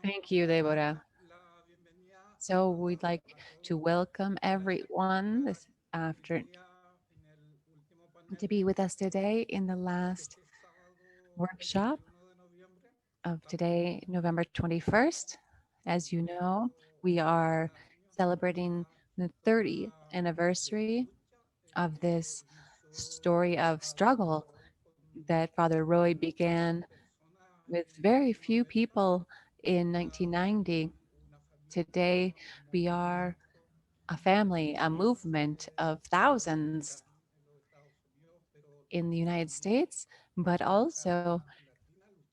Thank you, Deborah. So we'd like to welcome everyone this after to be with us today in the last workshop of today, November 21st. As you know, we are celebrating the 30th anniversary of this story of struggle that Father Roy began with very few people in 1990. Today, we are a family, a movement of thousands in the United States, but also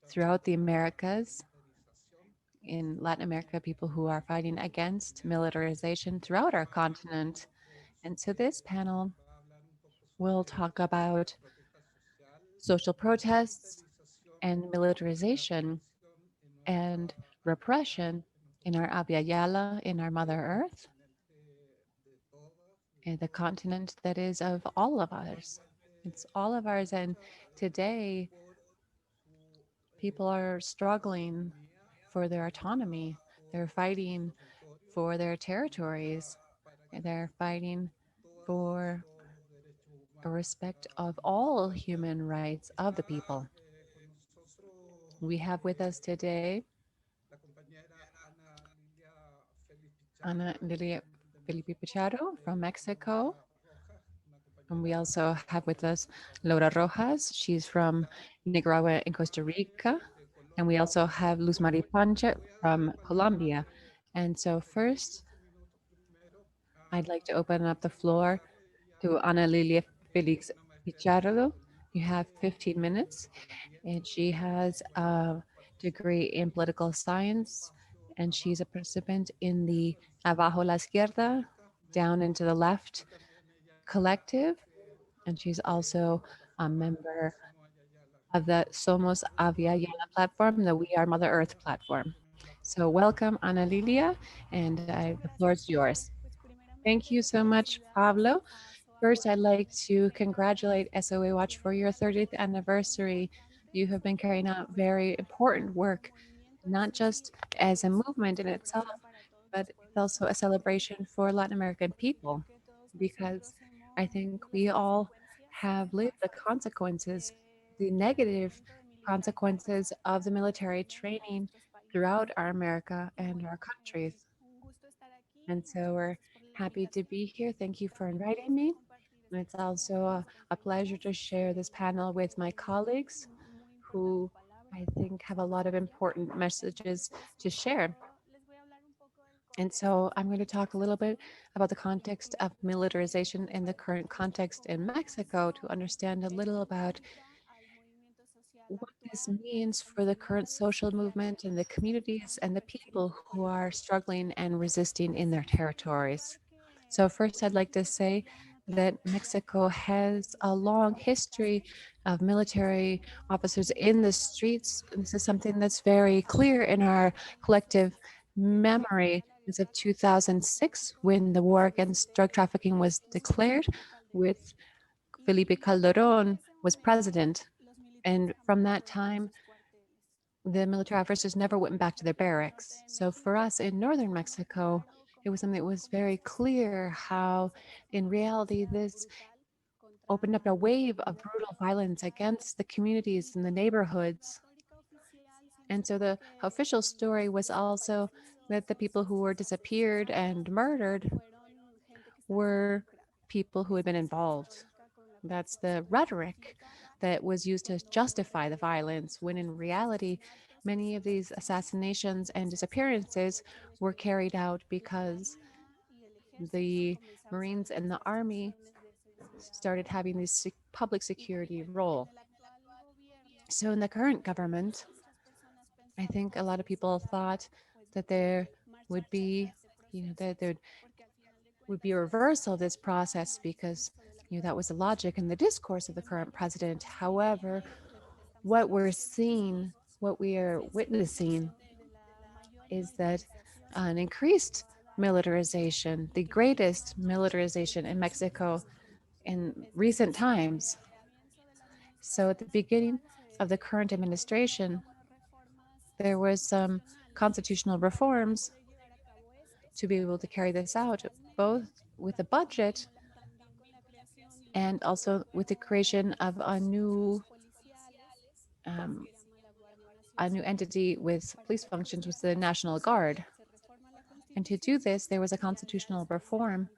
throughout the Americas, in Latin America, people who are fighting against militarization throughout our continent. And so this panel will talk about social protests and militarization and repression in our Abya Yala, in our Mother Earth, and the continent that is of all of ours. It's all of ours. And today, people are struggling for their autonomy. They're fighting for their territories. They're fighting for a respect of all human rights of the people. We have with us today Ana Lilia Felipe Pichardo from Mexico. And we also have with us Laura Rojas. She's from Nicaragua and Costa Rica. And we also have Luz Marie Pancha from Colombia. And so first, I'd like to open up the floor to Ana Lilia Felix Pichardo. You have 15 minutes, and she has a degree in political science, and she's a participant in the Abajo la izquierda, down into the left collective, and she's also a member of the Somos Abya Yala platform, the We Are Mother Earth platform. So welcome, Ana Lilia, and the floor is yours. Thank you so much, Pablo. First, I'd like to congratulate SOA Watch for your 30th anniversary. You have been carrying out very important work, not just as a movement in itself, but it's also a celebration for Latin American people, because I think we all have lived the consequences, the negative consequences of the military training throughout our America and our countries. And so we're happy to be here. Thank you for inviting me. And it's also a pleasure to share this panel with my colleagues who I think have a lot of important messages to share. And so I'm going to talk a little bit about the context of militarization in the current context in Mexico to understand a little about what this means for the current social movement and the communities and the people who are struggling and resisting in their territories. So first, I'd like to say that Mexico has a long history of military officers in the streets. This is something that's very clear in our collective memory as of 2006, when the war against drug trafficking was declared, with Felipe Calderon was president. And from that time, the military officers never went back to their barracks. So for us in northern Mexico, it was something that was very clear how, in reality, this opened up a wave of brutal violence against the communities and the neighborhoods. And so the official story was also that the people who were disappeared and murdered were people who had been involved. That's the rhetoric that was used to justify the violence, when in reality, many of these assassinations and disappearances were carried out because the Marines and the Army started having this public security role. So in the current government, I think a lot of people thought that there would be, that there would be a reversal of this process, because that was the logic and the discourse of the current president. However, what we're seeing, what we are witnessing, is that an increased militarization, the greatest militarization in Mexico in recent times. So at the beginning of the current administration, there was some constitutional reforms to be able to carry this out, both with a budget and also with the creation of um, a new entity with police functions with the National Guard. And to do this, there was a constitutional reform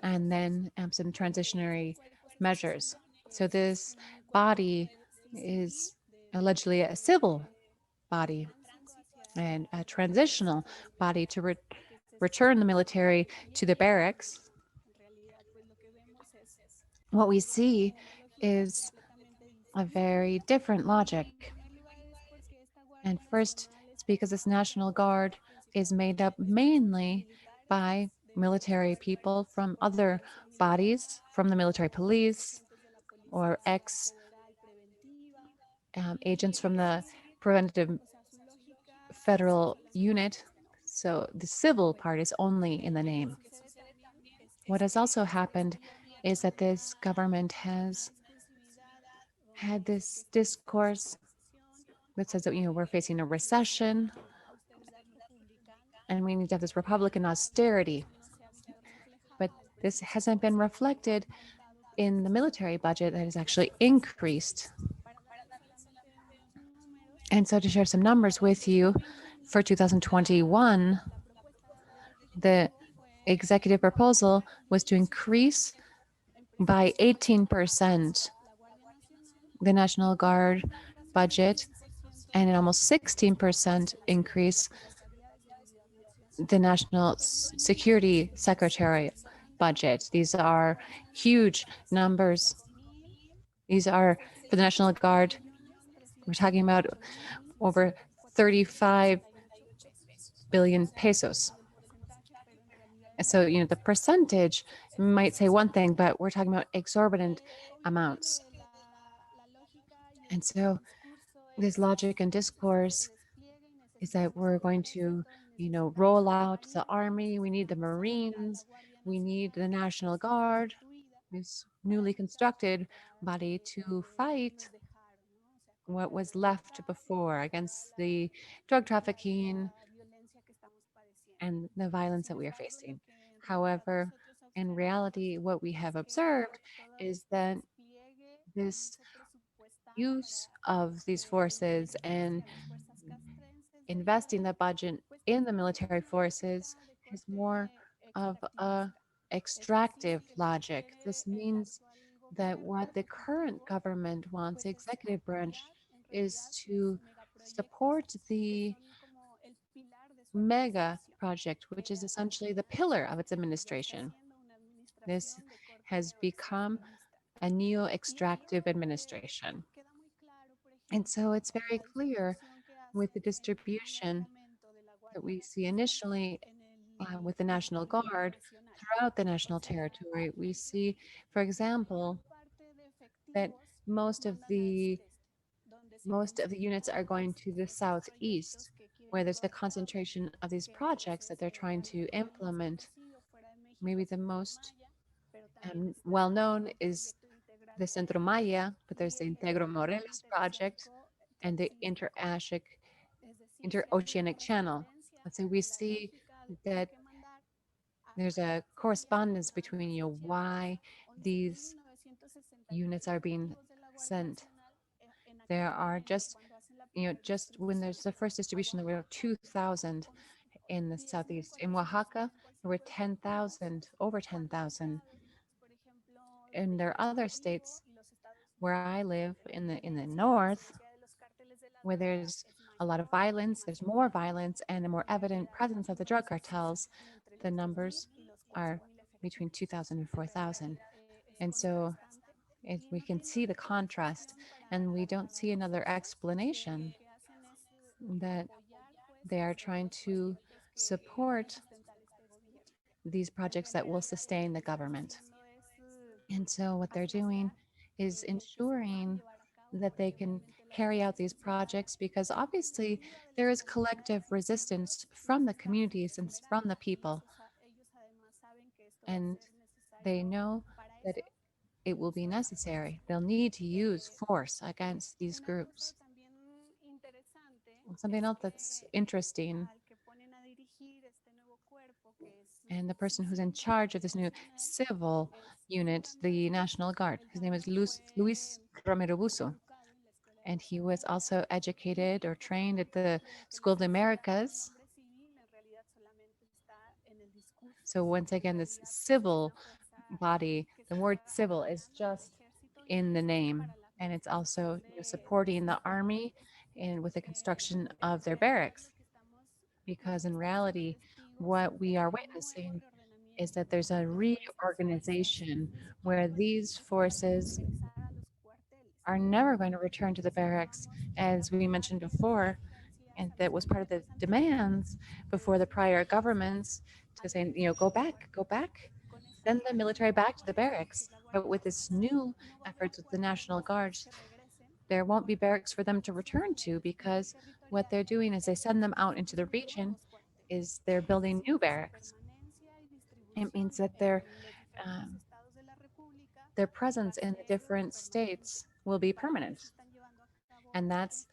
and then some transitionary measures. So this body is allegedly a civil body and a transitional body to return the military to the barracks. What we see is a very different logic. And first, it's because this National Guard is made up mainly by military people from other bodies, from the military police or ex agents from the preventative federal unit. So the civil part is only in the name. What has also happened is that this government has had this discourse that says that we're facing a recession and we need to have this Republican austerity. But this hasn't been reflected in the military budget that has actually increased. And so to share some numbers with you, for 2021, the executive proposal was to increase by 18% the National Guard budget and an almost 16% increase the National Security Secretary budget. These are huge numbers. These are for the National Guard. We're talking about over 35 billion pesos. So, the percentage might say one thing, but we're talking about exorbitant amounts. And so this logic and discourse is that we're going to, roll out the army, we need the Marines, we need the National Guard, this newly constructed body to fight what was left before against the drug trafficking and the violence that we are facing. However, in reality, what we have observed is that this use of these forces and investing the budget in the military forces is more of a extractive logic. This means that what the current government wants, the executive branch, is to support the mega project, which is essentially the pillar of its administration. This has become a neo-extractive administration. And so it's very clear with the distribution that we see initially with the National Guard throughout the national territory. We see, for example, that most of the units are going to the southeast, where there's the concentration of these projects that they're trying to implement. Maybe the most well-known is the Centro Maya, but there's the Integro Morelos project and the interoceanic channel. And so we see that there's a correspondence between why these units are being sent. There are just when there's the first distribution, there were 2,000 in the southeast. In Oaxaca, there were 10,000, over 10,000. And there are other states where I live in the north, where there's a lot of violence, there's more violence, and a more evident presence of the drug cartels. The numbers are between 2,000 and 4,000. And so we can see the contrast, and we don't see another explanation that they are trying to support these projects that will sustain the government. And so what they're doing is ensuring that they can carry out these projects because obviously there is collective resistance from the communities and from the people. And they know that it will be necessary. They'll need to use force against these groups. Something else that's interesting, and the person who's in charge of this new civil unit, the National Guard, his name is Luis Romero Buso. And he was also educated or trained at the School of the Americas. So once again, this civil body, the word civil is just in the name, and it's also supporting the army and with the construction of their barracks. Because in reality, what we are witnessing is that there's a reorganization where these forces are never going to return to the barracks, as we mentioned before, and that was part of the demands before the prior governments to say, go back, send the military back to the barracks. But with this new efforts with the National Guards, there won't be barracks for them to return to because what they're doing is they send them out into the region is they're building new barracks. It means that um, their presence in the different states will be permanent. And that's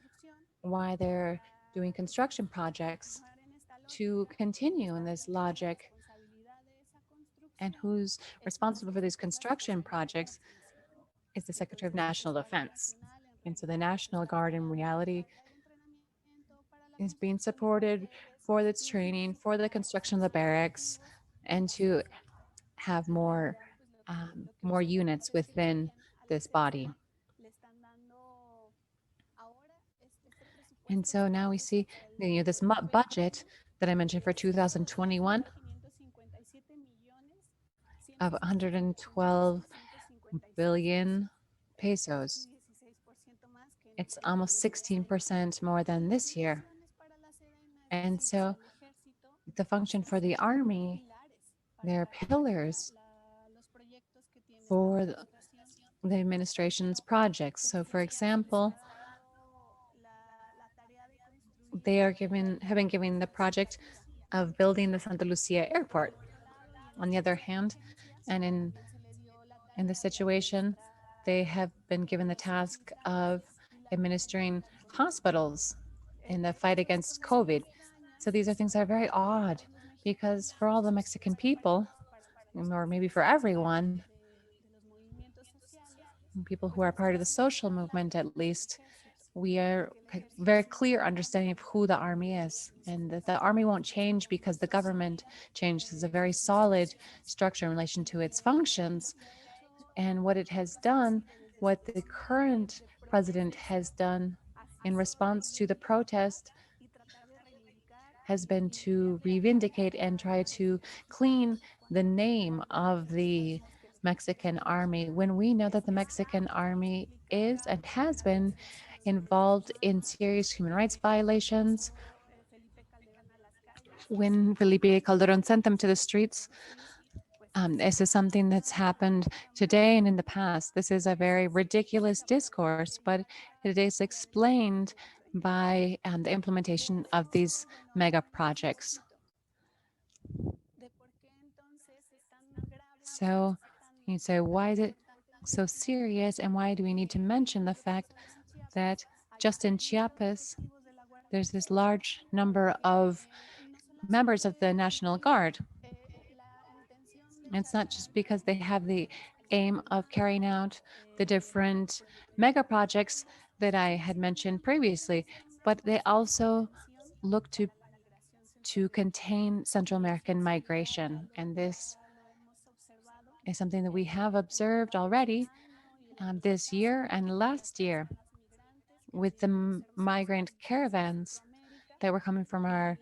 why they're doing construction projects to continue in this logic. And who's responsible for these construction projects is the Secretary of National Defense. And so the National Guard in reality is being supported for its training, for the construction of the barracks, and to have more units within this body. And so now we see this budget that I mentioned for 2021 of 112 billion pesos. It's almost 16% more than this year. And so the function for the army, their pillars for the administration's projects. So for example, they have been given the project of building the Santa Lucia airport. On the other hand, and in the situation, they have been given the task of administering hospitals in the fight against COVID. So these are things that are very odd because for all the Mexican people, or maybe for everyone, people who are part of the social movement at least, we are very clear understanding of who the army is, and that the army won't change because the government changed. It's a very solid structure in relation to its functions and what it has done, what the current president has done in response to the protest has been to reivindicate and try to clean the name of the Mexican army when we know that the Mexican army is and has been involved in serious human rights violations. When Felipe Calderon sent them to the streets, this is something that's happened today and in the past. This is a very ridiculous discourse, but it is explained by the implementation of these mega projects. So you say, why is it so serious, and why do we need to mention the fact that just in Chiapas, there's this large number of members of the National Guard? It's not just because they have the aim of carrying out the different mega projects that I had mentioned previously, but they also look to contain Central American migration. And this is something that we have observed already this year and last year with the migrant caravans that were coming from our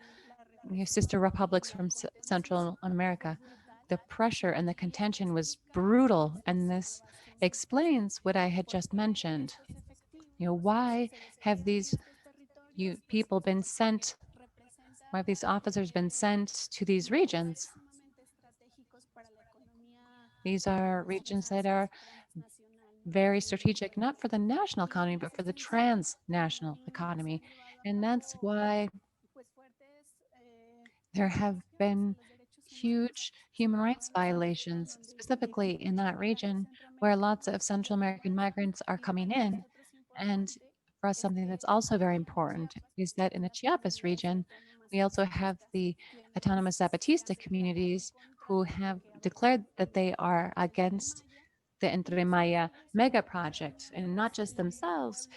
sister republics from Central America. The pressure and the contention was brutal, and this explains what I had just mentioned. Why have these people been sent? Why have these officers been sent to these regions? These are regions that are very strategic, not for the national economy, but for the transnational economy. And that's why there have been huge human rights violations, specifically in that region where lots of Central American migrants are coming in. And for us, something that's also very important is that in the Chiapas region, we also have the autonomous Zapatista communities who have declared that they are against the Entre Maya mega project, and not just themselves,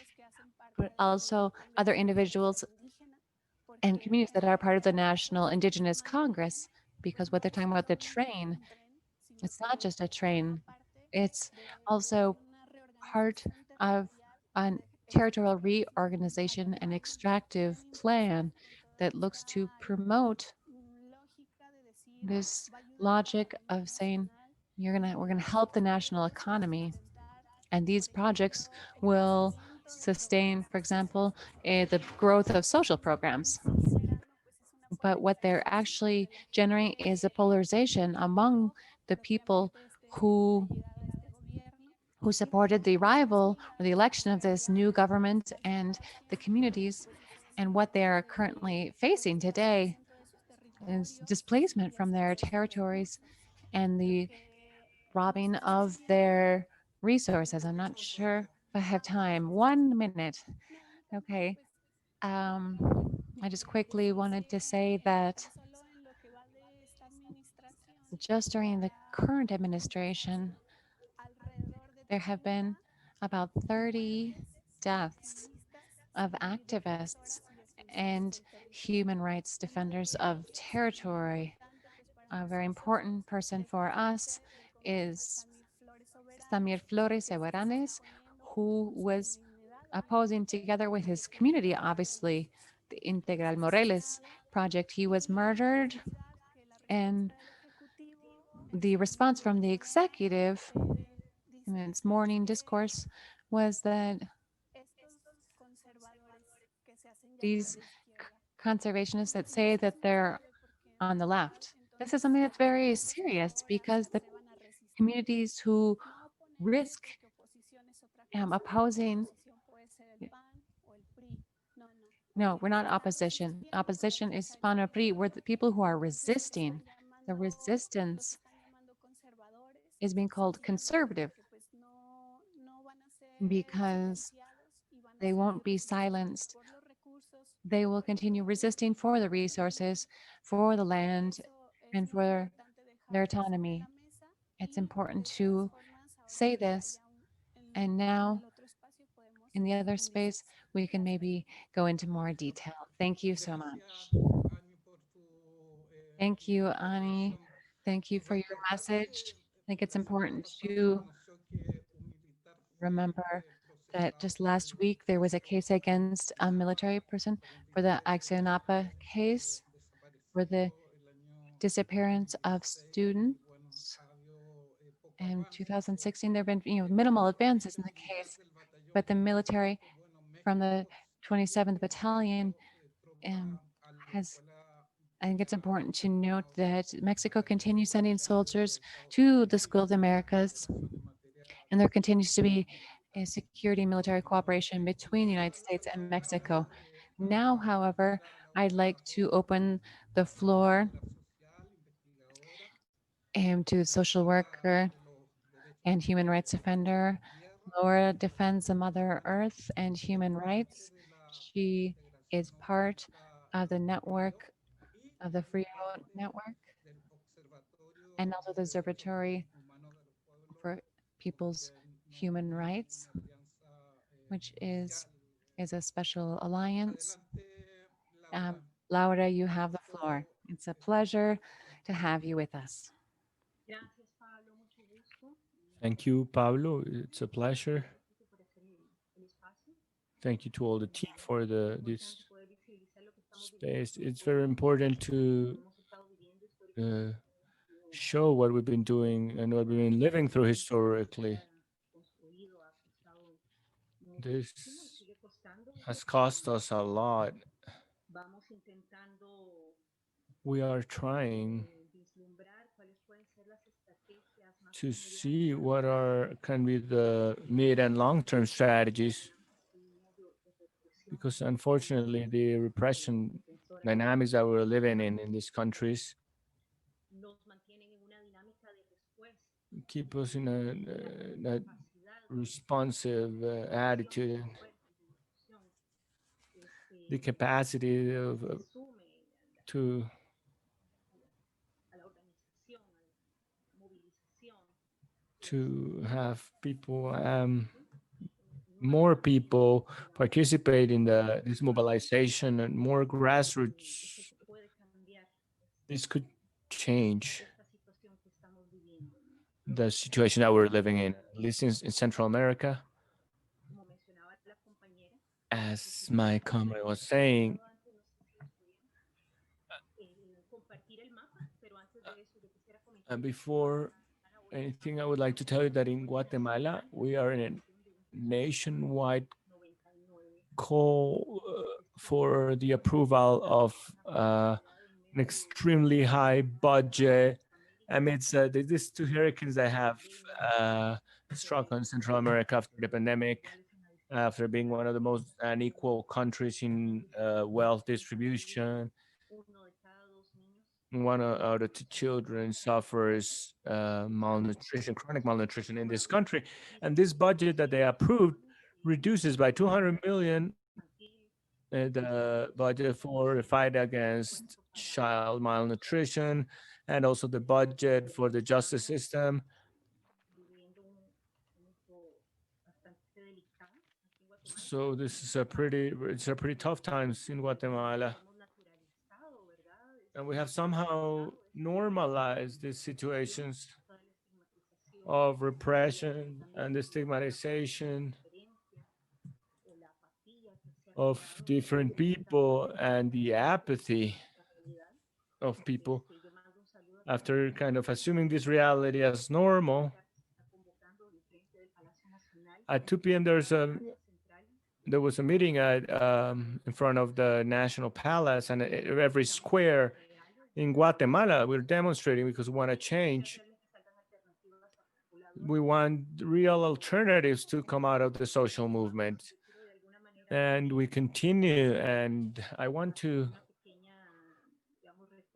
but also other individuals and communities that are part of the National Indigenous Congress, because what they're talking about, the train, it's not just a train, it's also part of a territorial reorganization and extractive plan that looks to promote this logic of saying we're gonna help the national economy, and these projects will sustain, for example, the growth of social programs. But what they're actually generating is a polarization among the people who who supported the arrival or the election of this new government and the communities. And what they are currently facing today is displacement from their territories and the robbing of their resources. I'm not sure if I have time. 1 minute. Okay. Um, I just quickly wanted to say that just during the current administration, there have been about 30 deaths of activists and human rights defenders of territory. A very important person for us is Samir Flores Sebaranes, who was opposing, together with his community, obviously, the Integral Moreles project. He was murdered, and the response from the executive in its morning discourse was that these conservationists that say that they're on the left. This is something that's very serious because the communities who risk opposing, no, we're not opposition. Opposition is PAN-PRI. We're the people who are resisting. The resistance is being called conservative because they won't be silenced. They will continue resisting for the resources, for the land, and for their autonomy. It's important to say this. And now, in the other space, we can maybe go into more detail. Thank you so much. Thank you, Ani. Thank you for your message. I think it's important to remember that just last week there was a case against a military person for the Ayotzinapa case, for the disappearance of students. In 2016, there have been minimal advances in the case, but the military from the 27th Battalion has. I think it's important to note that Mexico continues sending soldiers to the School of the Americas, and there continues to be a security and military cooperation between the United States and Mexico. Now, however, I'd like to open the floor to social worker and human rights defender. Laura defends the Mother Earth and human rights. She is part of the network of the Free Network and also the Observatory for People's Human Rights, which is a special alliance. Laura, you have the floor. It's a pleasure to have you with us. Thank you, Pablo. It's a pleasure. Thank you to all the team for this space. It's very important to uh, show what we've been doing and what we've been living through historically. This has cost us a lot. We are trying to see what are can be the mid and long-term strategies, because unfortunately the repression dynamics that we're living in these countries keep us in a responsive attitude. the capacity of to have people, more people participate in this mobilization and more grassroots. This could change the situation that we're living in, at least in Central America. As my comrade was saying, before anything, I would like to tell you that in Guatemala, we are in a nationwide call for the approval of an extremely high budget amidst these two hurricanes that have struck on Central America after the pandemic, after being one of the most unequal countries in wealth distribution. One out of two children suffers malnutrition, chronic malnutrition in this country. And this budget that they approved reduces by 200 million the budget for the fight against child malnutrition, and also the budget for the justice system. So this is it's a pretty tough times in Guatemala. And we have somehow normalized these situations of repression and the stigmatization of different people and the apathy of people. After kind of assuming this reality as normal, at 2 p.m. there was a meeting at in front of the National Palace, and every square in Guatemala we're demonstrating because we want to change. We want real alternatives to come out of the social movement, and we continue. And I want to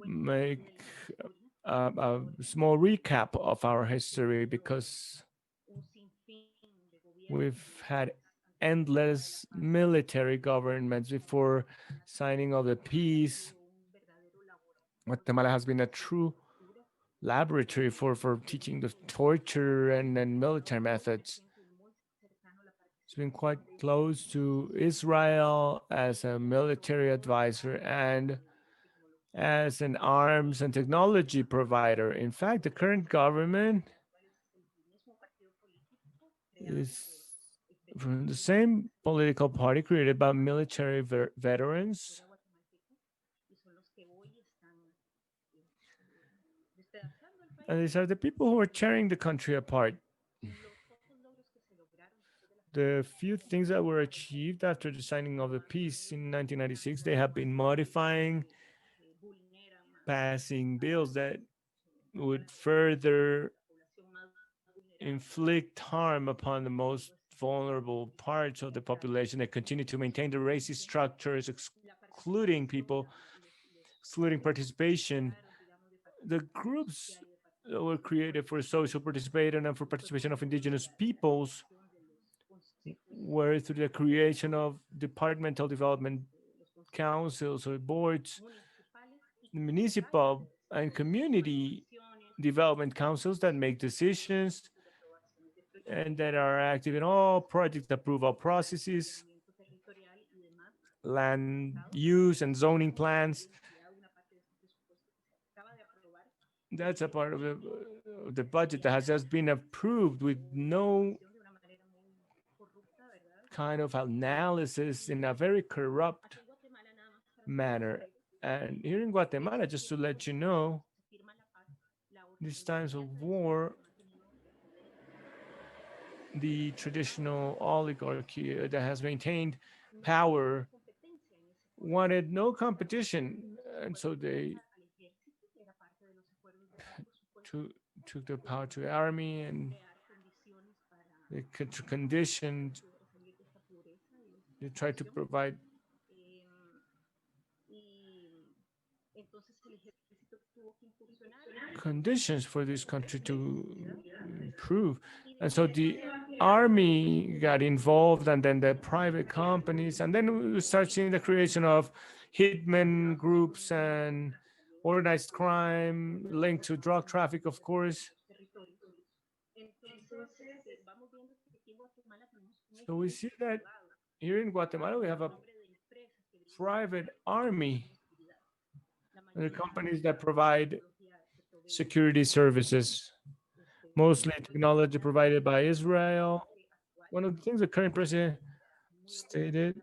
make a small recap of our history, because we've had endless military governments before signing of the peace. Guatemala has been a true laboratory for teaching the torture and military methods. It's been quite close to Israel as a military advisor and as an arms and technology provider. In fact, the current government is from the same political party created by military veterans. And these are the people who are tearing the country apart. The few things that were achieved after the signing of the peace in 1996, they have been modifying, passing bills that would further inflict harm upon the most vulnerable parts of the population, that continue to maintain the racist structures, excluding people, excluding participation. The groups that were created for social participation and for participation of indigenous peoples were through the creation of departmental development councils or boards, municipal and community development councils that make decisions and that are active in all project approval processes, land use and zoning plans. That's a part of the budget that has just been approved with no kind of analysis, in a very corrupt manner. And here in Guatemala, just to let you know, these times of war, the traditional oligarchy that has maintained power wanted no competition, and so they took the power to the army, and they conditioned, they tried to provide conditions for this country to improve. And so the army got involved, and then the private companies, and then we start seeing the creation of hitmen groups and organized crime linked to drug traffic, of course. So we see that here in Guatemala, we have a private army, the companies that provide security services, mostly technology provided by Israel. One of the things the current president stated,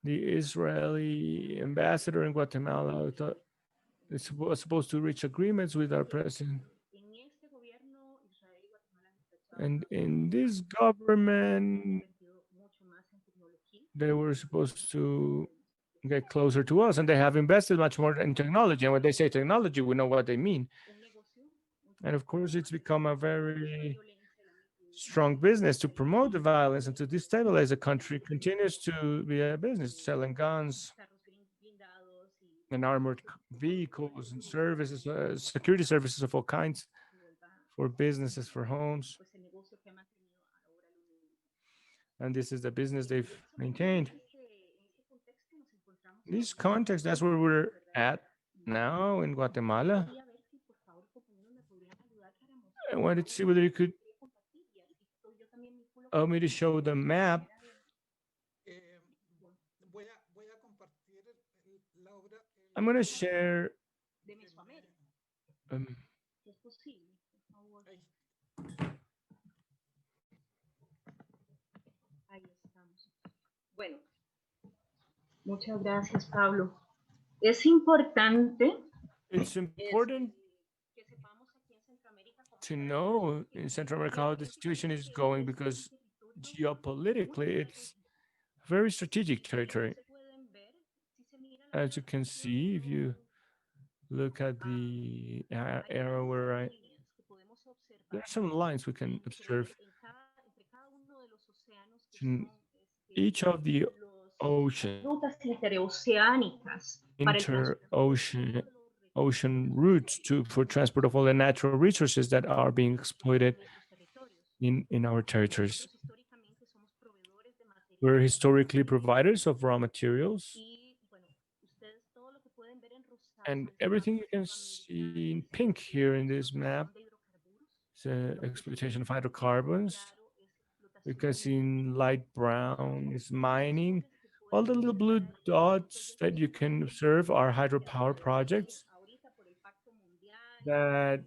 the Israeli ambassador in Guatemala was supposed to reach agreements with our president. And in this government, they were supposed to get closer to us, and they have invested much more in technology. And when they say technology, we know what they mean. And of course, it's become a very strong business to promote the violence and to destabilize the country. Continues to be a business selling guns and armored vehicles and services, security services of all kinds for businesses, for homes. And this is the business they've maintained. This context, that's where we're at now in Guatemala. I wanted to see whether you could allow me to show the map. I'm going to share. Um, Muchas gracias, Pablo. Es importante it's important to know in Central America how the situation is going, because geopolitically it's very strategic territory. As you can see, if you look at the arrow where there are some lines we can observe. In each of the ocean, ocean routes for transport of all the natural resources that are being exploited in our territories. We're historically providers of raw materials, and everything you can see in pink here in this map is exploitation of hydrocarbons. You can see in light brown is mining. All the little blue dots that you can observe are hydropower projects that,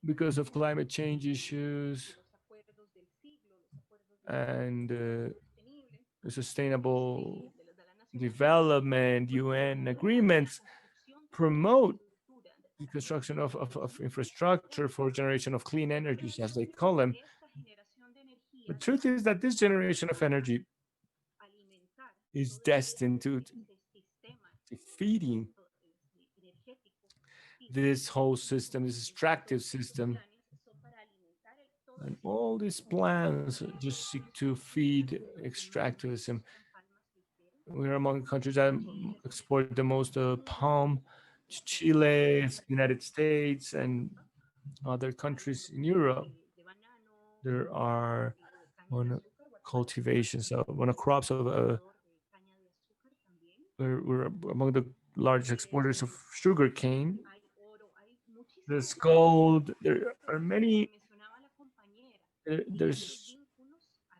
because of climate change issues and sustainable development, UN agreements promote the construction of infrastructure for generation of clean energies, as they call them. The truth is that this generation of energy is destined to feeding this whole system, this extractive system. And all these plans just seek to feed extractivism. We're among countries that export the most palm to Chile, United States, and other countries in Europe. There are cultivations of crops of we're among the largest exporters of sugar cane. There's gold. There are many. There's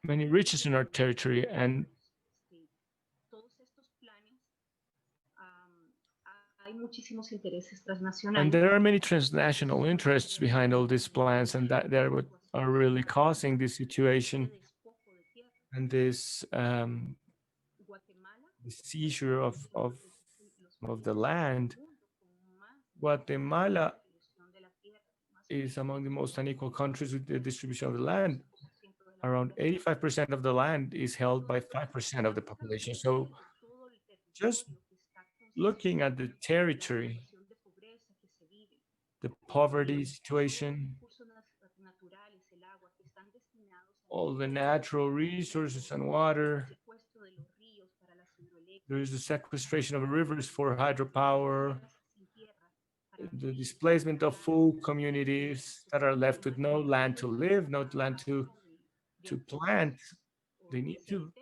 many riches in our territory, and there are many transnational interests behind all these plans, and that they're what are really causing this situation and this seizure of the land. Guatemala is among the most unequal countries with the distribution of the land. Around 85% of the land is held by 5% of the population. So just looking at the territory, the poverty situation, all the natural resources and water. There is the sequestration of rivers for hydropower, the displacement of full communities that are left with no land to live, no land to plant. They need to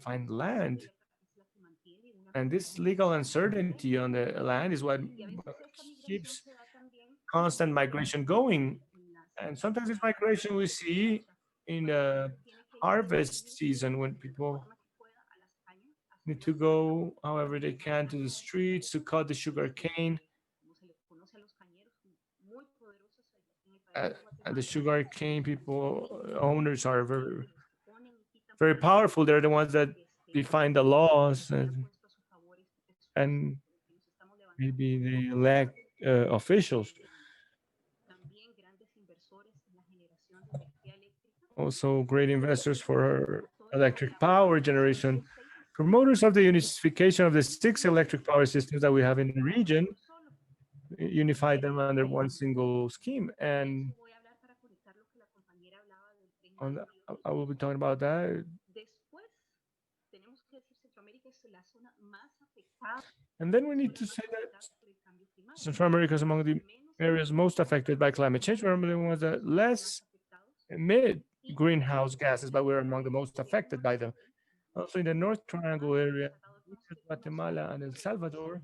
find land. And this legal uncertainty on the land is what keeps constant migration going. And sometimes this migration we see in the harvest season when people need to go however they can to the streets to cut the sugar cane. Uh, and the sugar cane people owners are very powerful. They're the ones that define the laws, and maybe they elect officials. Also, great investors for electric power generation, promoters of the unification of the 6 electric power systems that we have in the region, unified them under one single scheme. And I will be talking about that. And then we need to say that Central America is among the areas most affected by climate change. We're among the ones that less emit greenhouse gases, but we're among the most affected by them. Also in the North Triangle area, Guatemala and El Salvador,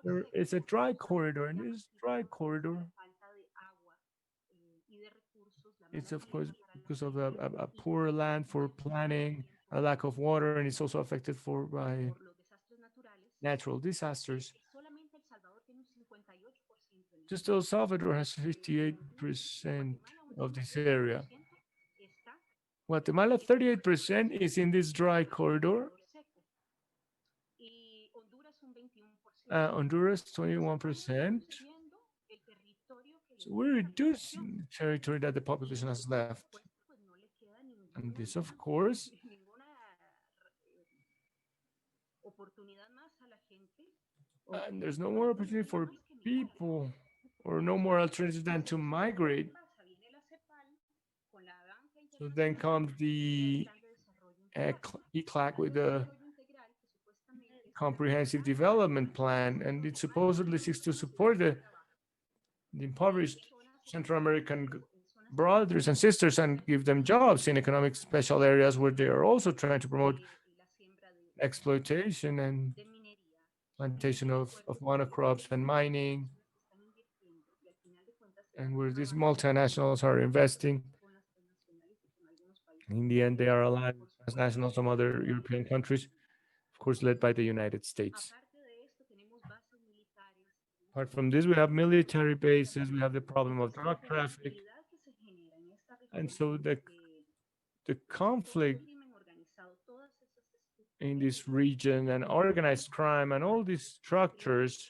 there is a dry corridor, and this dry corridor, it's of course because of a poor land for planting, a lack of water, and it's also affected by natural disasters. Just El Salvador has 58% of this area. Guatemala, 38% is in this dry corridor. Honduras, 21%. So we're reducing the territory that the population has left. And this, of course, and there's no more opportunity for people or no more alternative than to migrate. So then comes the ECLAC with the Comprehensive Development Plan, and it supposedly seeks to support the impoverished Central American brothers and sisters and give them jobs in economic special areas where they are also trying to promote exploitation and plantation of monocrops and mining, and where these multinationals are investing. In the end, they are aligned with transnationals from other European countries, of course, led by the United States. Apart from this, we have military bases, we have the problem of drug traffic. And so the conflict in this region and organized crime and all these structures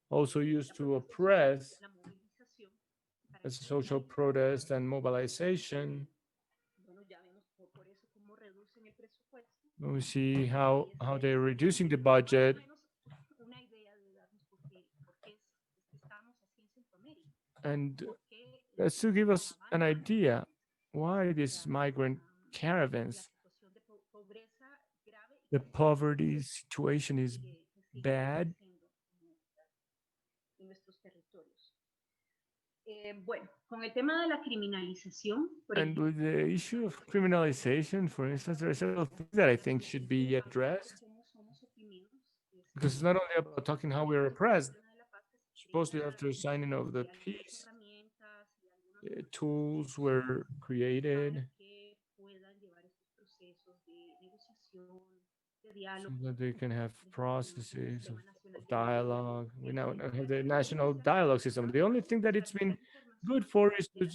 also used to oppress as a social protest and mobilization. We see how they're reducing the budget. And that's to give us an idea why these migrant caravans, the poverty situation is bad. And with the issue of criminalization, for instance, there are several things that I think should be addressed. Because it's not only about talking how we're oppressed. Supposedly after signing of the peace, tools were created so that they can have processes of dialogue. We now have the national dialogue system. The only thing that it's been good for is to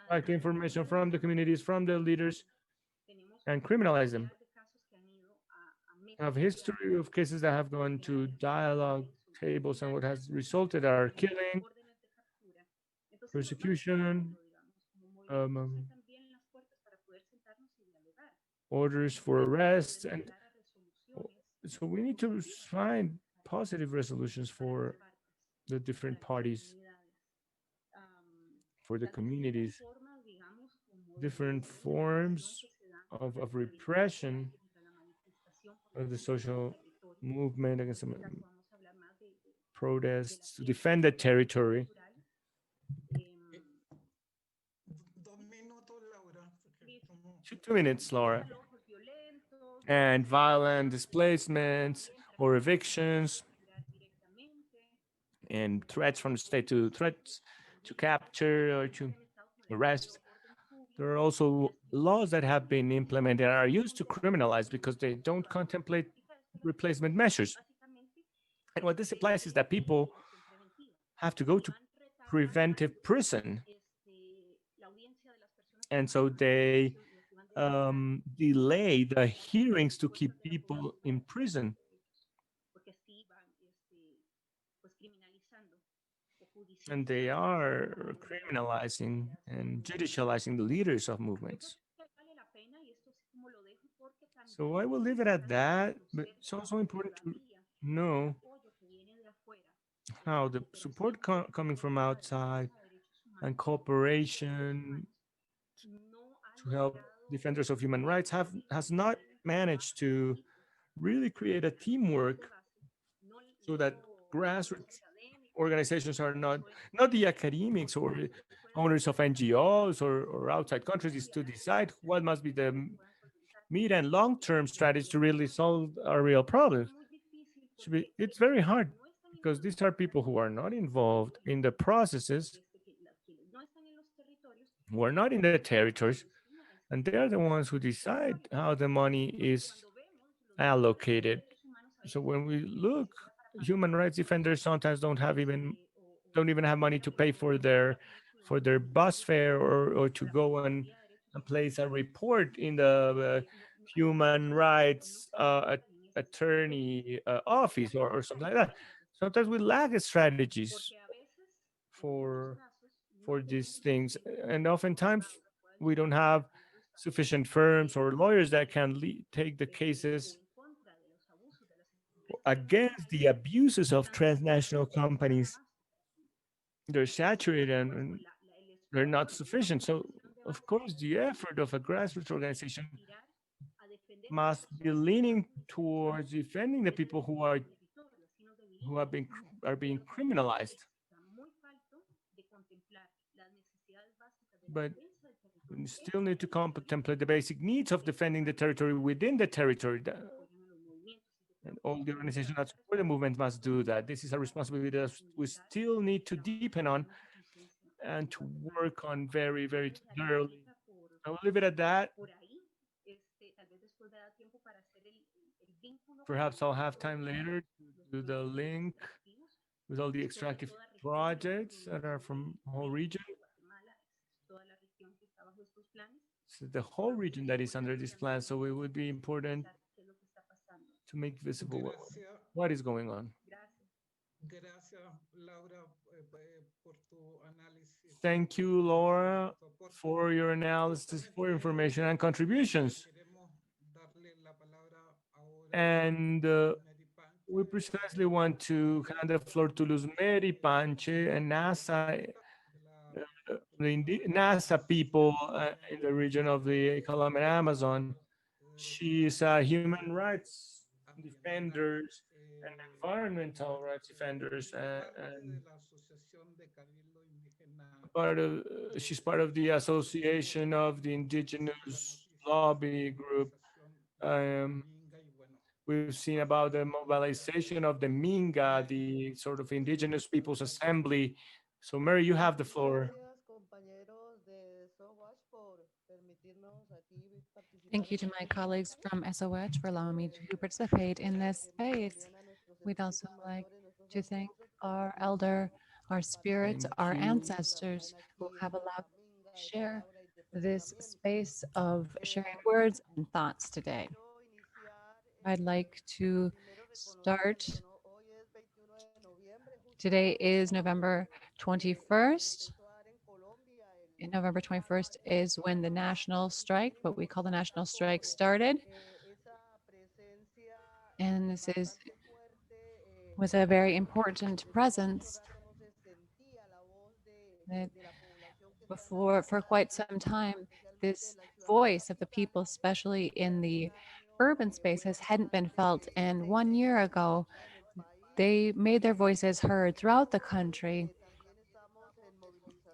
collect information from the communities, from the leaders, and criminalize them. Have history of cases that have gone to dialogue tables, and what has resulted are killing, persecution, orders for arrest, and so we need to find positive resolutions for the different parties, for the communities. different forms of repression of the social movement against some protests to defend the territory. Two minutes, Laura. And violent displacements or evictions and threats from the state to threats to capture or to arrest. There are also laws that have been implemented and are used to criminalize because they don't contemplate replacement measures. And what this implies is that people have to go to preventive prison. And so they delay the hearings to keep people in prison. And they are criminalizing and judicializing the leaders of movements. So I will leave it at that, but it's also important to know how the support coming from outside and cooperation to help defenders of human rights has not managed to really create a teamwork so that grassroots organizations are not the academics or owners of NGOs or outside countries is to decide what must be the mid and long-term strategy to really solve our real problems. It's very hard because these are people who are not involved in the processes, who are not in the territories, and they are the ones who decide how the money is allocated. So when we look, human rights defenders sometimes don't even have money to pay for their bus fare or to go and place a report in the human rights attorney office or something like that. Sometimes we lack strategies for for these things, and oftentimes we don't have sufficient firms or lawyers that can take the cases against the abuses of transnational companies. They're saturated and they're not sufficient. So, of course, the effort of a grassroots organization must be leaning towards defending the people who have been are being criminalized. But we still need to contemplate the basic needs of defending the territory within the territory. And all the organizations that support the movement must do that. This is a responsibility that we still need to deepen on and to work on very, very thoroughly. I will leave it at that. Perhaps I'll have time later to do the link with all the extractive projects that are from the whole region. So the whole region that is under this plan. So it would be important to make visible what is going on. Thank you, Laura, for your analysis, for information and contributions. And we precisely want to hand the floor to Luz Mary Panche and NASA people in the region of the Colombian Amazon. She is a human rights defenders and environmental rights defenders, and she's part of the Association of the Indigenous Lobby Group. Um, we've seen about the mobilization of the Minga, the sort of Indigenous Peoples Assembly. So, Mary, you have the floor. Thank you to my colleagues from SOA Watch for allowing me to participate in this space. We'd also like to thank our elder, our spirits, our ancestors who have allowed me to share this space of sharing words and thoughts today. I'd like to start. Today is November 21st. November 21st is when the national strike, what we call the national strike, started. And this was a very important presence that for quite some time, this voice of the people, especially in the urban spaces, hadn't been felt. And 1 year ago, they made their voices heard throughout the country.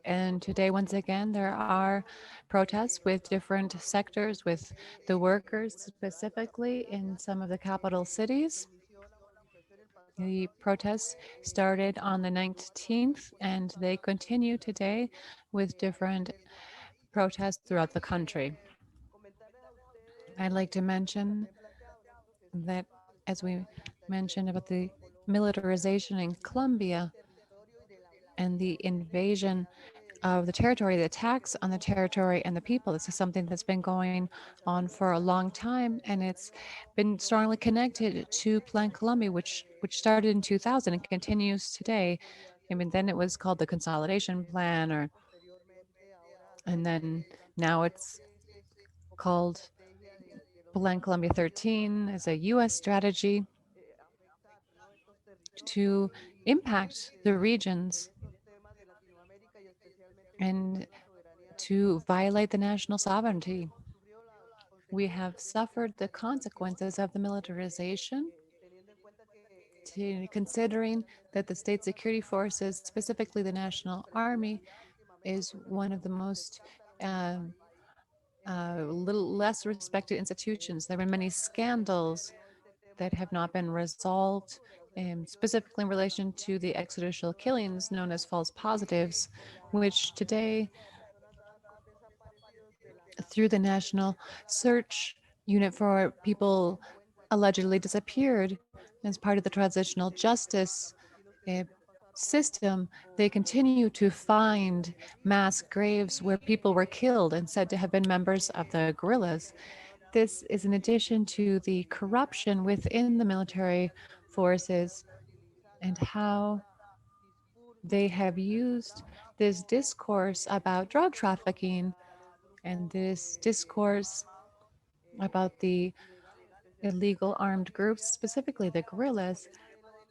And today, once again, there are protests with different sectors, with the workers specifically in some of the capital cities. The protests started on the 19th and they continue today with different protests throughout the country. I'd like to mention that, as we mentioned about the militarization in Colombia and the invasion of the territory, the attacks on the territory and the people. This is something that's been going on for a long time, and it's been strongly connected to Plan Colombia, which started in 2000 and continues today. I mean, then it was called the Consolidation Plan, and then now it's called Plan Colombia 13 as a U.S. strategy to impact the regions and to violate the national sovereignty. We have suffered the consequences of the militarization, considering that the state security forces, specifically the National Army, is one of the most little less respected institutions. There have been many scandals that have not been resolved, specifically in relation to the extrajudicial killings known as false positives, which today, through the National Search Unit for people allegedly disappeared as part of the transitional justice uh, system, they continue to find mass graves where people were killed and said to have been members of the guerrillas. This is in addition to the corruption within the military forces and how they have used this discourse about drug trafficking and this discourse about the illegal armed groups, specifically the guerrillas.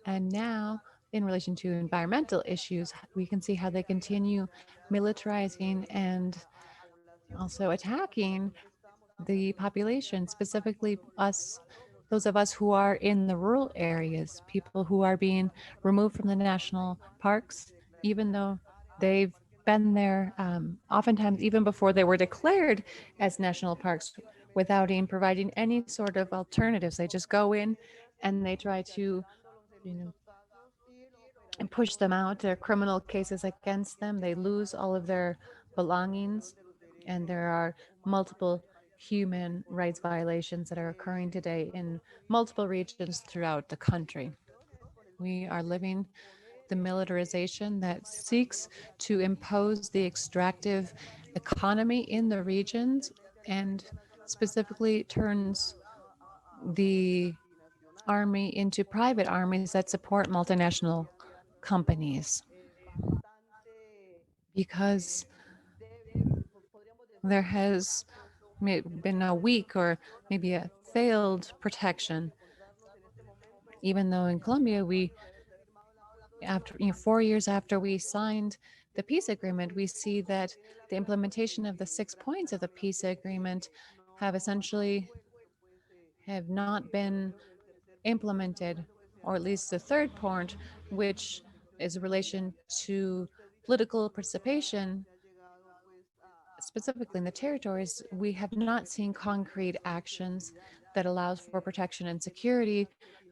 And now, in relation to environmental issues, we can see how they continue militarizing and also attacking the population, specifically us, those of us who are in the rural areas, people who are being removed from the national parks, even though they've been there oftentimes even before they were declared as national parks without even providing any sort of alternatives. They just go in and they try to, you know, and push them out. There are criminal cases against them. They lose all of their belongings, and there are multiple human rights violations that are occurring today in multiple regions throughout the country. We are living the militarization that seeks to impose the extractive economy in the regions and specifically turns the army into private armies that support multinational companies, because there has been a weak or maybe a failed protection. Even though in Colombia, we, after 4 years after we signed the peace agreement, we see that the implementation of the 6 points of the peace agreement have essentially have not been implemented, or at least the third point, which is in relation to political participation, specifically in the territories. We have not seen concrete actions that allows for protection and security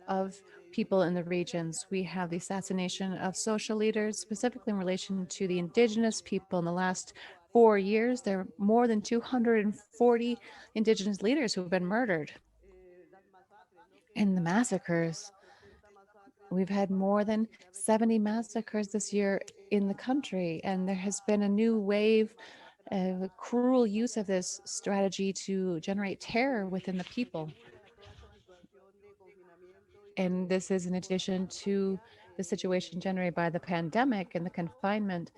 of people in the regions. We have the assassination of social leaders, specifically in relation to the indigenous people in the last 4 years. There are more than 240 indigenous leaders who have been murdered. In the massacres, we've had more than 70 massacres this year in the country, and there has been a new wave of cruel use of this strategy to generate terror within the people. And this is in addition to the situation generated by the pandemic and the confinement.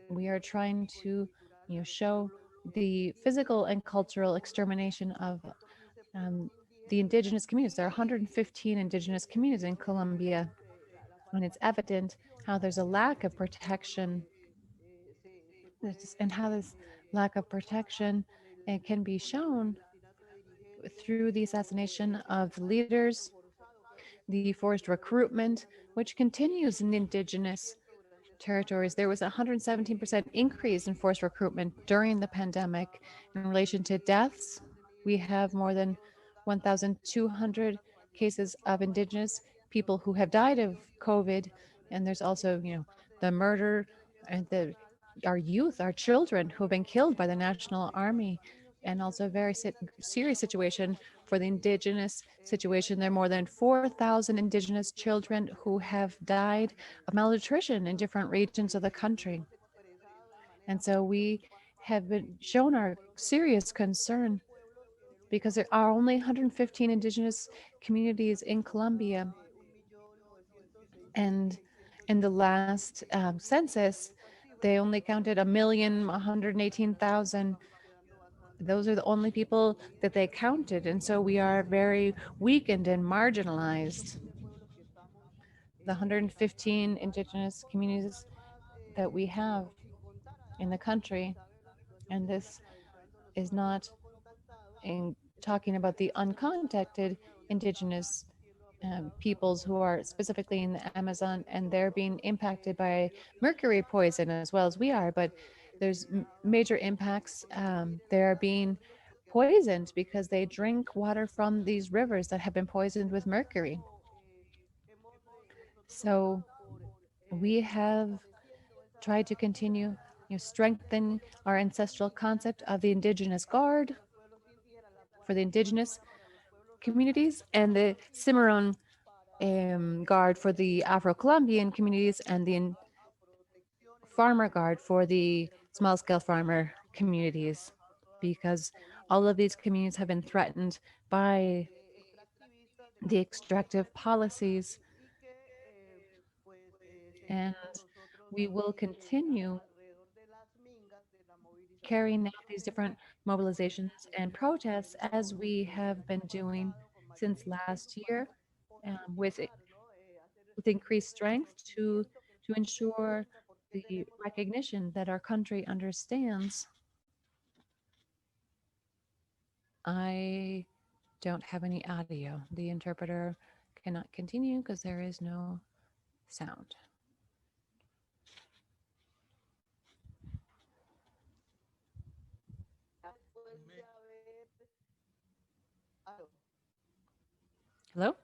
We are trying to, show the physical and cultural extermination of the indigenous communities. There are 115 indigenous communities in Colombia, and it's evident how there's a lack of protection and how this lack of protection, it can be shown through the assassination of leaders, the forced recruitment, which continues in indigenous territories. There was a 117% increase in forced recruitment during the pandemic. In relation to deaths, we have more than 1,200 cases of indigenous people who have died of COVID. And there's also, the murder and our youth, our children who have been killed by the National Army, and also a very serious situation for the indigenous situation. There are more than 4,000 indigenous children who have died of malnutrition in different regions of the country. And so we have been shown our serious concern because there are only 115 indigenous communities in Colombia. And in the last census, they only counted 1,118,000. Those are the only people that they counted. And so we are very weakened and marginalized. The 115 indigenous communities that we have in the country, and this is not in talking about the uncontacted indigenous peoples who are specifically in the Amazon, and they're being impacted by mercury poison as well as we are, but there's major impacts. They're being poisoned because they drink water from these rivers that have been poisoned with mercury. So we have tried to continue strengthen our ancestral concept of the indigenous guard for the indigenous communities and the Cimarron guard for the Afro-Colombian communities and the farmer guard for the small-scale farmer communities, because all of these communities have been threatened by the extractive policies, and we will continue carrying out these different mobilizations and protests as we have been doing since last year, with increased strength to ensure the recognition that our country understands. I don't have any audio. The interpreter cannot continue because there is no sound. Hello?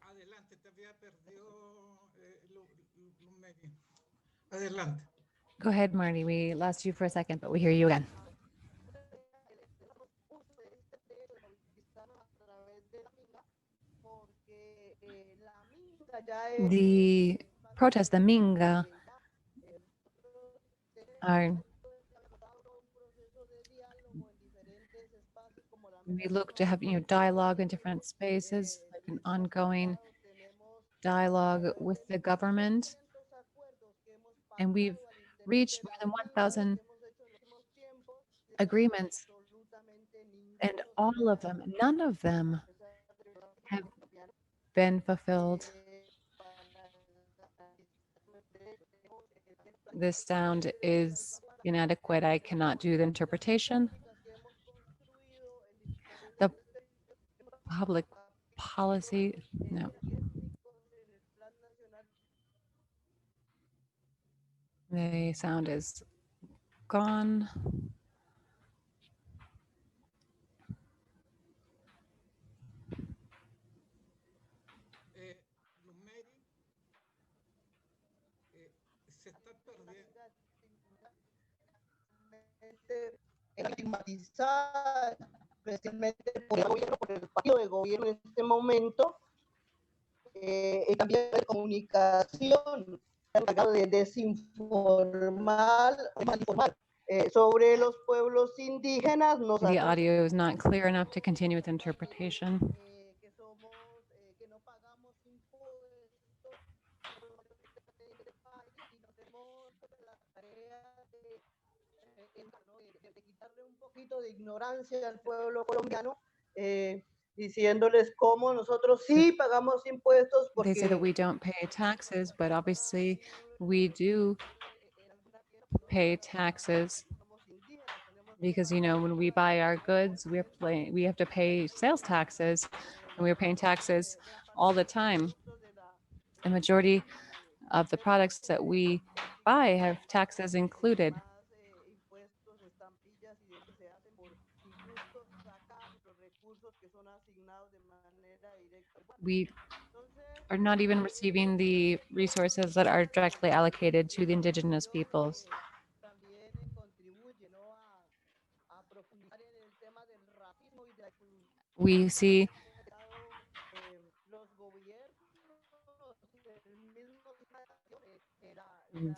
Adelante, te había perdido, Lumeri. Adelante. Go ahead, Marty. We lost you for a second, but we hear you again. The protests, the Minga, are, we look to have dialogue in different spaces, like an ongoing dialogue with the government, and we've reached more than 1,000 agreements, and all of them, none of them have been fulfilled. This sound is inadequate. I cannot do the interpretation. The public policy, no. The sound is gone. Lumeri, se está perdiendo. Estigmatizada, especialmente por el gobierno, por el partido de gobierno en este momento, también de comunicación, encargado de desinformar, malinformar sobre los pueblos indígenas. The audio is not clear enough to continue with interpretation. De ignorancia al pueblo colombiano, diciéndoles cómo nosotros sí pagamos impuestos. They say that we don't pay taxes, but obviously we do pay taxes. because when we buy our goods, we have to pay sales taxes, and we're paying taxes all the time. The majority of the products that we buy have taxes included. We are not even receiving the resources that are directly allocated to the indigenous peoples. We see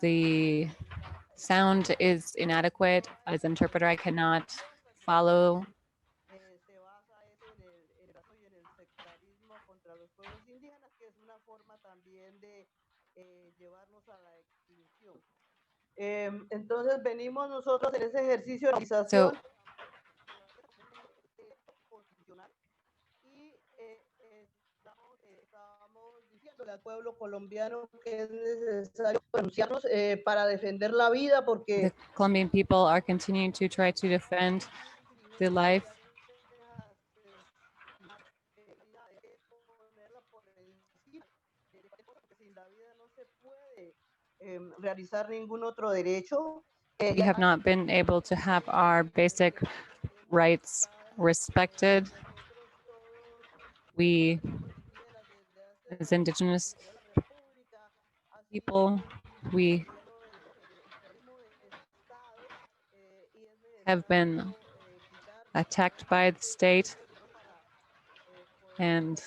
the sound is inadequate. As an interpreter, I cannot follow. Entonces venimos nosotros en ese ejercicio de So organización constitucional y estamos diciéndole al pueblo colombiano que es necesario pronunciarnos para defender la vida the porque Colombian people are continuing to try to defend the life. sin la vida no se puede realizar ningún otro derecho. We have not been able to have our basic rights respected. We, as indigenous people, we have been attacked by the state, and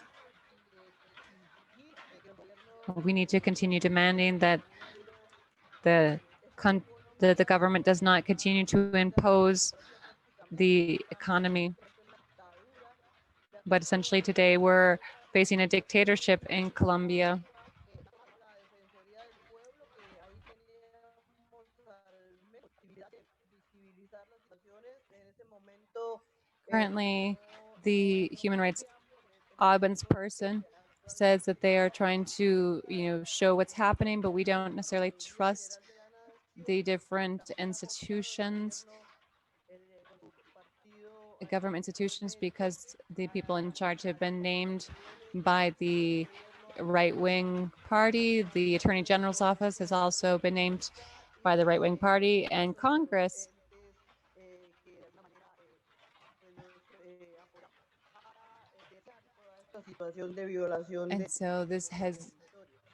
we need to continue demanding that the that the government does not continue to impose the economy. But essentially today we're facing a dictatorship in Colombia. Currently, the human rights ombudsperson says that they are trying to, show what's happening, but we don't necessarily trust the different institutions, government institutions, because the people in charge have been named by the right-wing party. The Attorney General's office has also been named by the right-wing party, and Congress and so this has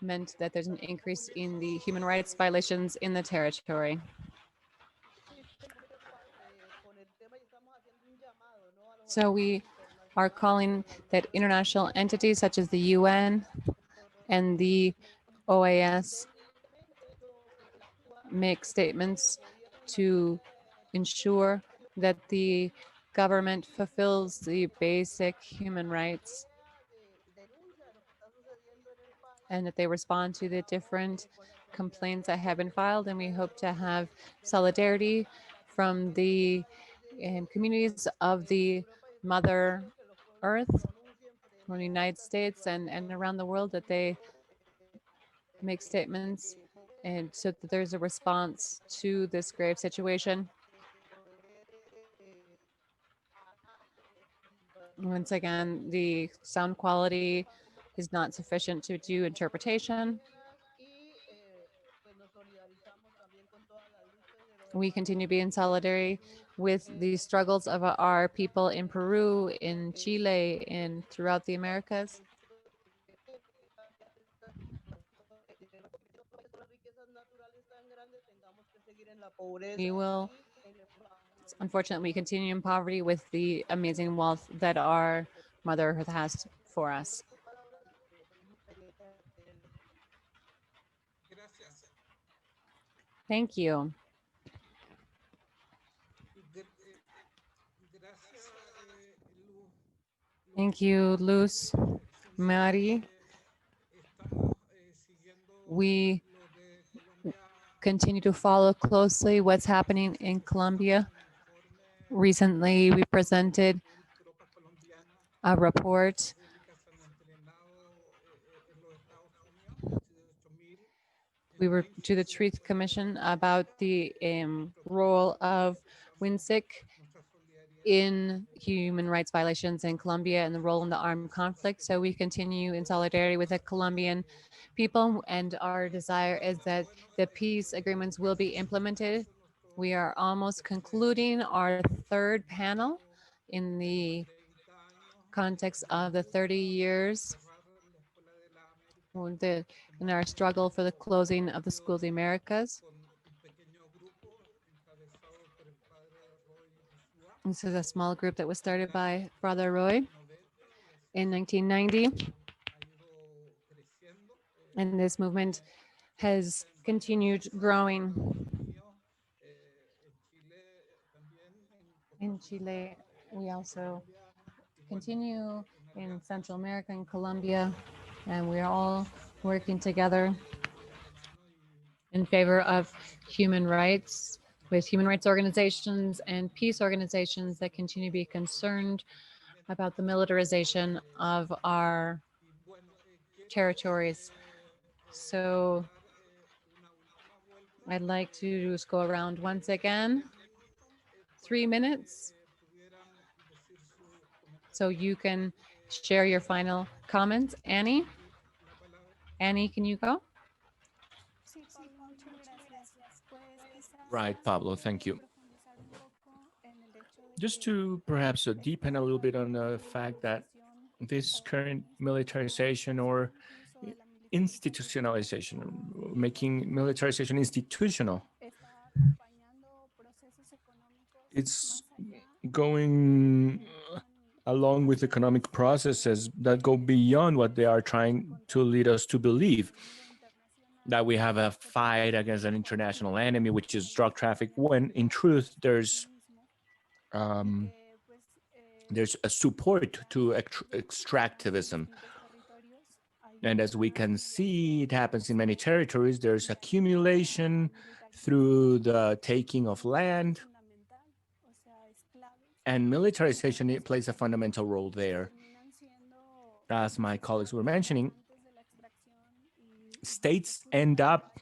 meant that there's an increase in the human rights violations in the territory. So we are calling that international entities such as the UN and the OAS make statements to ensure that the government fulfills the basic human rights and that they respond to the different complaints that have been filed. And we hope to have solidarity from the communities of the Mother Earth, from the United States and around the world, that they make statements and so that there's a response to this grave situation. Once again, the sound quality is not sufficient to do interpretation. We continue to be in solidarity with the struggles of our people in Peru, in Chile, and throughout the Americas. We will, unfortunately, we continue in poverty with the amazing wealth that our Mother Earth has for us. Gracias. Thank you. Gracias, Lu. Thank you, Luz, Mari. Estamos siguiendo We lo de Colombia. continue to follow closely what's happening in Colombia. Un informe Recently, we presented tropas colombianas a report. públicas se han entrenado en los Estados Unidos, 18,000. We were to the Truth Commission about the role of WINSIC in human rights violations in Colombia and the role in the armed conflict. So we continue in solidarity with the Colombian people, and our desire is that the peace agreements will be implemented. We are almost concluding our third panel in the context of the 30 years in our struggle for the closing of the School of the Americas. This is a small group that was started by Brother Roy in 1990. And this movement has continued growing. In Chile, we also continue in Central America and Colombia, and we are all working together in favor of human rights with human rights organizations and peace organizations that continue to be concerned about the militarization of our territories. So I'd like to just go around once again, 3 minutes, so you can share your final comments. Annie, can you go? Right, Pablo, thank you. Just to perhaps deepen a little bit on the fact that this current militarization or institutionalization, making militarization institutional, it's going along with economic processes that go beyond what they are trying to lead us to believe, that we have a fight against an international enemy, which is drug traffic, when in truth there's a support to extractivism. And as we can see, it happens in many territories. There's accumulation through the taking of land, and militarization, it plays a fundamental role there. As my colleagues were mentioning, states end up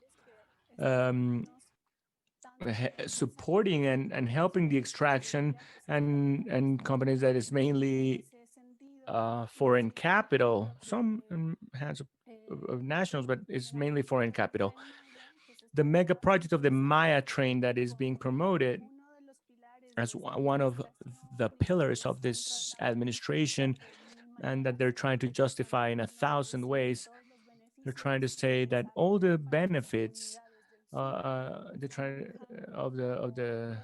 supporting and helping the extraction and companies that is mainly foreign capital, some in hands of nationals, but it's mainly foreign capital. The mega project of the Maya train that is being promoted as one of the pillars of this administration, and that they're trying to justify in 1,000 ways. They're trying to say that all the benefits, they're trying of the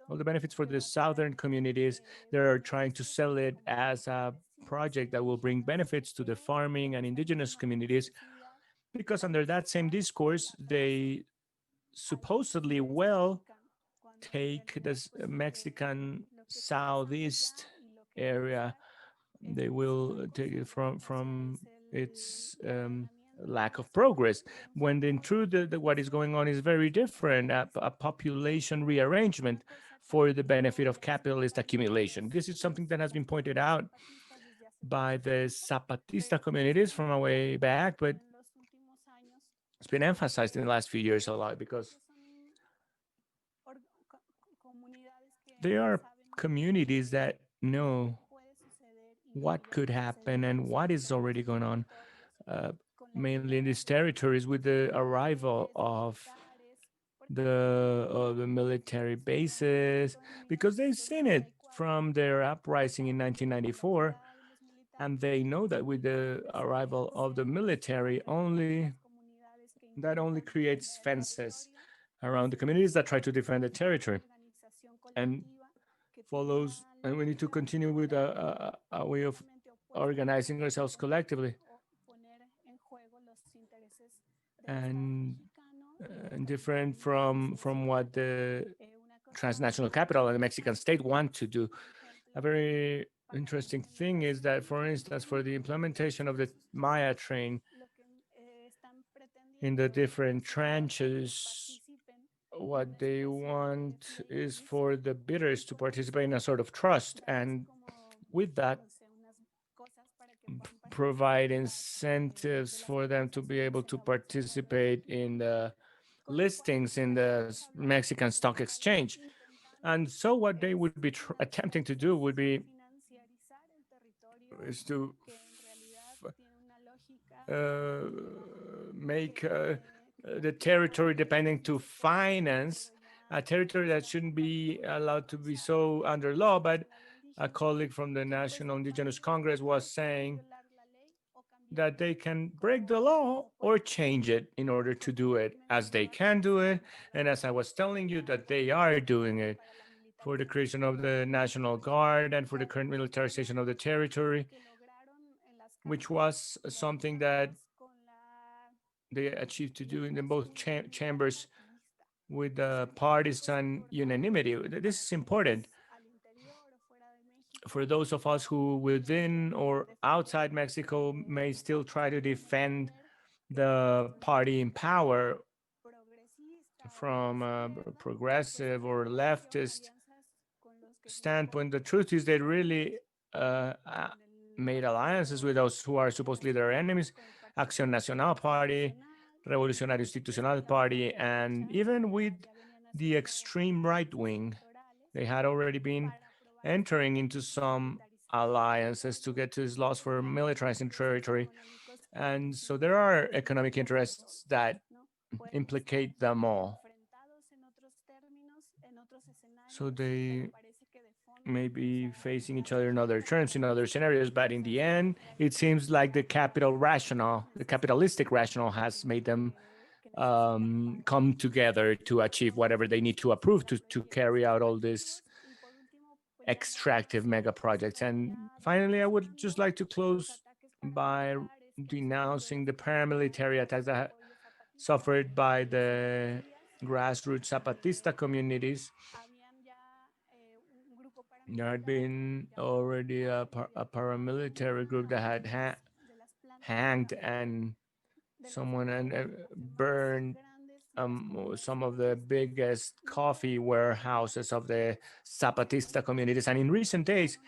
all the benefits for the southern communities, they're trying to sell it as a project that will bring benefits to the farming and indigenous communities, because under that same discourse, they supposedly will take this Mexican southeast area. They will take it from its lack of progress, when in truth what is going on is very different, a population rearrangement for the benefit of capitalist accumulation. This is something that has been pointed out by the Zapatista communities from a way back, but it's been emphasized in the last few years a lot, because there are communities that know what could happen and what is already going on, mainly in these territories, with the arrival of the military bases, because they've seen it from their uprising in 1994, and they know that with the arrival of the military, that only creates fences around the communities that try to defend the territory, and follows, and we need to continue with a way of organizing ourselves collectively, and different from what the transnational capital and the Mexican state want to do. A very interesting thing is that, for instance, for the implementation of the Maya train in the different tranches, what they want is for the bidders to participate in a sort of trust, and with that, provide incentives for them to be able to participate in the listings in the Mexican Stock Exchange. And so what they would be attempting to do would be is to make the territory depending to finance a territory that shouldn't be allowed to be so under law. But a colleague from the National Indigenous Congress was saying that they can break the law or change it in order to do it, as they can do it. And as I was telling you, that they are doing it for the creation of the National Guard and for the current militarization of the territory, which was something that they achieved to do in the both chambers with partisan unanimity. This is important for those of us who within or outside Mexico may still try to defend the party in power from a progressive or leftist standpoint. The truth is they really made alliances with those who are supposedly their enemies, Acción Nacional Party, Revolucionario Institucional Party, and even with the extreme right wing. They had already been entering into some alliances to get to these laws for militarizing territory. And so there are economic interests that implicate them all. So they may be facing each other in other terms, in other scenarios, but in the end, it seems like the capitalistic rationale has made them come together to achieve whatever they need to approve to carry out all these extractive mega projects. And finally, I would just like to close by denouncing the paramilitary attacks that suffered by the grassroots Zapatista communities. There had been already a paramilitary group that had hanged and someone burned some of the biggest coffee warehouses of the Zapatista communities. And in recent days,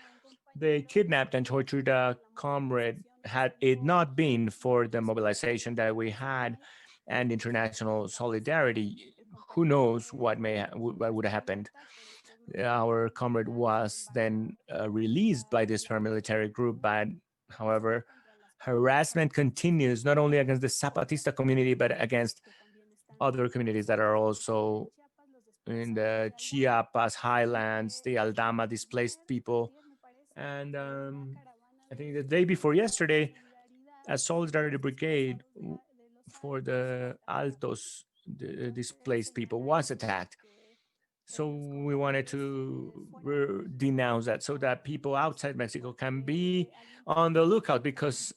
they kidnapped and tortured a comrade. Had it not been for the mobilization that we had and international solidarity, who knows what would have happened. Our comrade was then released by this paramilitary group, but however, harassment continues not only against the Zapatista community, but against other communities that are also in the Chiapas highlands, the Aldama displaced people. And I think the day before yesterday, a solidarity brigade for the Altos, the displaced people, was attacked. So we wanted to denounce that so that people outside Mexico can be on the lookout, because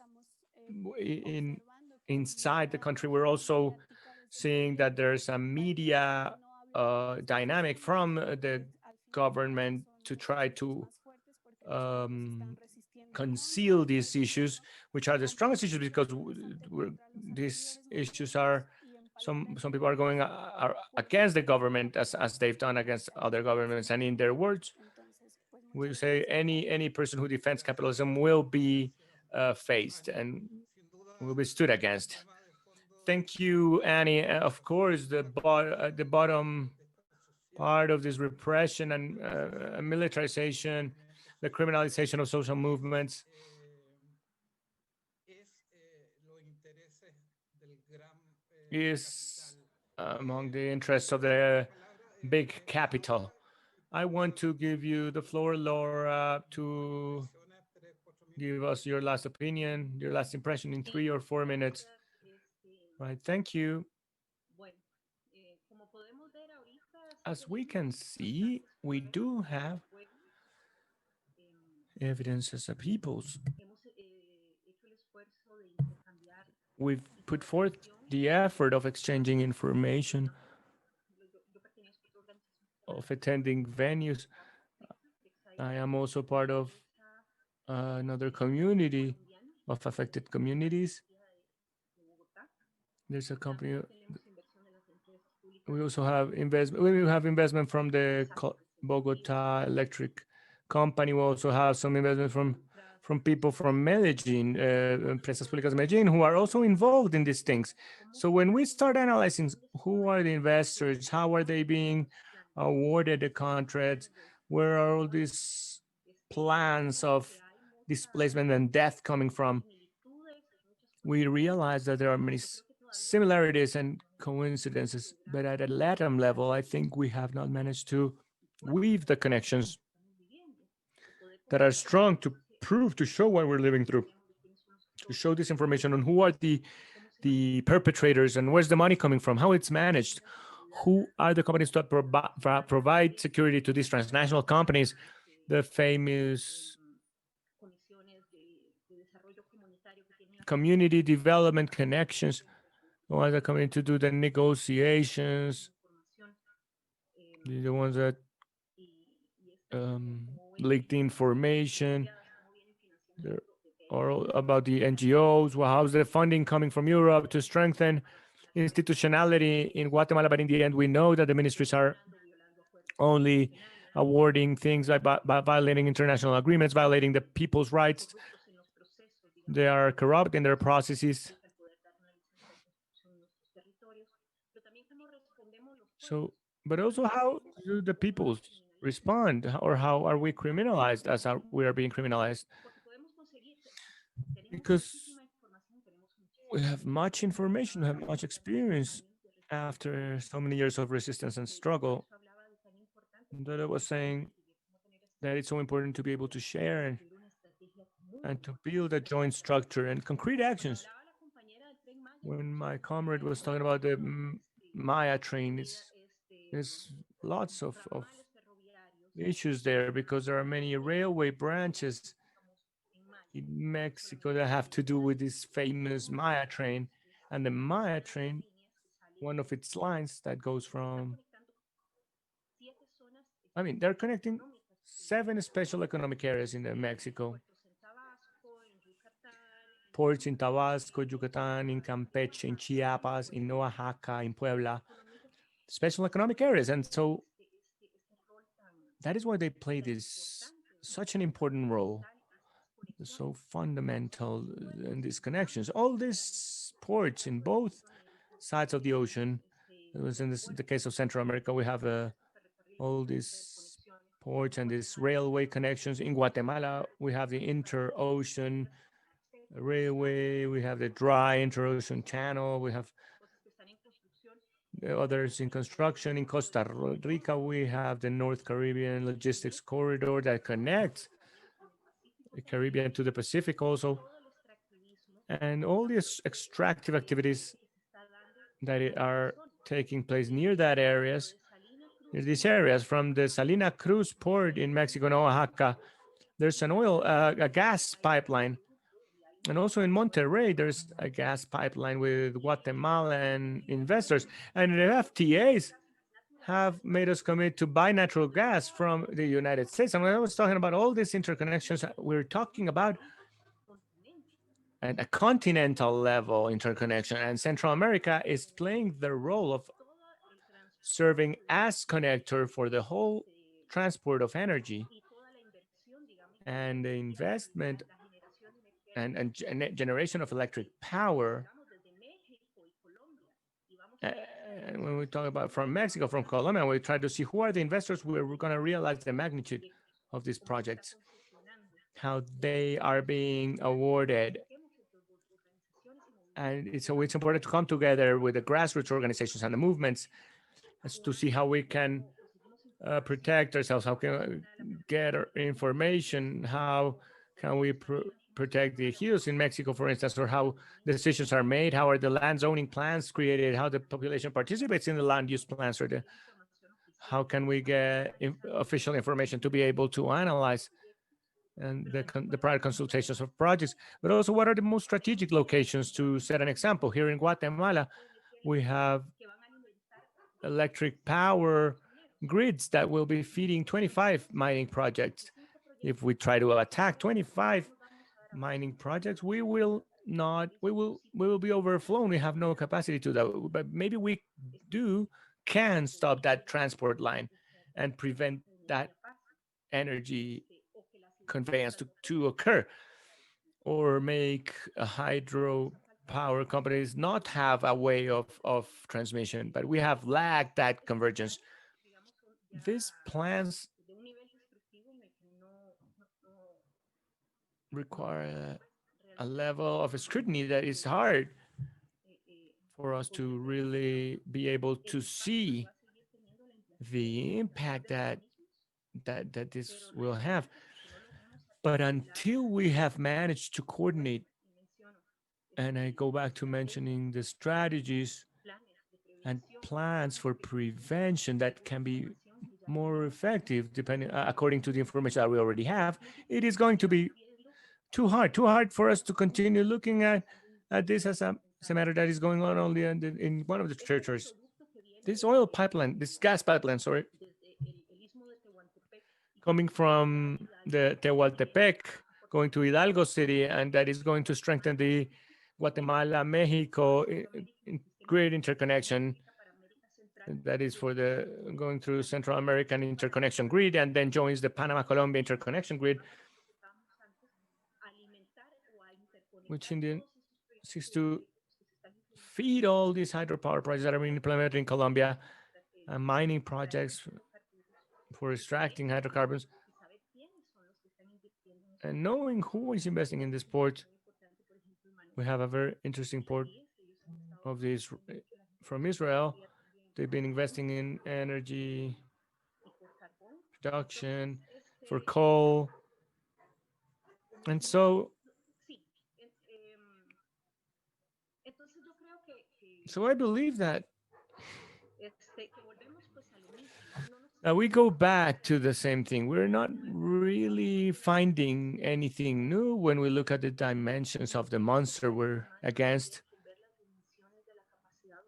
inside the country, we're also seeing that there's a media dynamic from the government to try to conceal these issues, which are the strongest issues, because these issues are some people are going are against the government as they've done against other governments. And in their words, we say any person who defends capitalism will be faced and will be stood against. Thank you, Annie. Of course, the bottom part of this repression and militarization, the criminalization of social movements, is among the interests of the big capital. I want to give you the floor, Laura, to give us your last opinion, your last impression in 3 or 4 minutes. Right, thank you. As we can see, we do have evidence as a peoples. We've put forth the effort of exchanging information, of attending venues. I am also part of another community of affected communities. There's a company. We also have investment. We have investment from the Bogota Electric Company. We also have some investment from people from Medellin, Empresas Públicas de Medellin, who are also involved in these things. So when we start analyzing who are the investors, how are they being awarded the contracts? Where are all these plans of displacement and death coming from? We realize that there are many similarities and coincidences, but at a LATAM level, I think we have not managed to weave the connections that are strong to prove, to show what we're living through, to show this information on who are the perpetrators and where's the money coming from, how it's managed, who are the companies that provide security to these transnational companies, the famous community development connections, the ones that come in to do the negotiations, the ones that leaked information, or about the NGOs. Well, how's the funding coming from Europe to strengthen institutionality in Guatemala? But in the end, we know that the ministries are only awarding things by violating international agreements, violating the people's rights. They are corrupt in their processes. So, but also, how do the peoples respond, or how are we criminalized as we are being criminalized? Because we have much information, we have much experience after so many years of resistance and struggle. That I was saying that it's so important to be able to share and to build a joint structure and concrete actions. When my comrade was talking about the Maya train, there's lots of issues there because there are many railway branches in Mexico that have to do with this famous Maya train. And the Maya train, one of its lines that goes from, I mean, they're connecting 7 special economic areas in Mexico. Ports in Tabasco, Yucatan, in Campeche, in Chiapas, in Oaxaca, in Puebla, special economic areas. And so that is why they play this such an important role, so fundamental in these connections. All these ports in both sides of the ocean. It was in the case of Central America, we have all these ports and these railway connections. In Guatemala, we have the inter-ocean railway, we have the dry inter-ocean channel, we have the others in construction. In Costa Rica, we have the North Caribbean logistics corridor that connects the Caribbean to the Pacific also. And all these extractive activities that are taking place near that areas, these areas from the Salina Cruz port in Mexico and Oaxaca, there's a gas pipeline. And also in Monterrey, there's a gas pipeline with Guatemalan investors. And the FTAs have made us commit to buy natural gas from the United States. And when I was talking about all these interconnections, we're talking about a continental level interconnection. And Central America is playing the role of serving as connector for the whole transport of energy and the investment and generation of electric power. And when we talk about from Mexico, from Colombia, we try to see who are the investors. We're going to realize the magnitude of these projects, how they are being awarded. And so it's important to come together with the grassroots organizations and the movements to see how we can protect ourselves, how can we get our information, how can we protect the ejidos in Mexico, for instance, or how decisions are made, how are the land zoning plans created, how the population participates in the land use plans, or how can we get official information to be able to analyze and the prior consultations of projects, but also what are the most strategic locations. To set an example, here in Guatemala, we have electric power grids that will be feeding 25 mining projects. If we try to attack 25 mining projects, we will be overflown. We have no capacity to that, but maybe we can stop that transport line and prevent that energy conveyance to occur, or make a hydro power companies not have a way of transmission, but we have lacked that convergence. these plans require a level of scrutiny that is hard for us to really be able to see the impact that this will have. But until we have managed to coordinate, and I go back to mentioning the strategies and plans for prevention that can be more effective, depending according to the information that we already have, it is going to be too hard for us to continue looking at this as a matter that is going on only in one of the territories. This oil pipeline, this gas pipeline, sorry, coming from the Tehuantepec, going to Hidalgo City, and that is going to strengthen the Guatemala, Mexico grid interconnection. That is for the going through Central American interconnection grid, and then joins the Panama Colombia interconnection grid, which in the seeks to feed all these hydropower projects that are being implemented in Colombia, mining projects for extracting hydrocarbons. And knowing who is investing in this port, we have a very interesting port of this from Israel. They've been investing in energy production for coal. And so I believe that we go back to the same thing. We're not really finding anything new when we look at the dimensions of the monster we're against.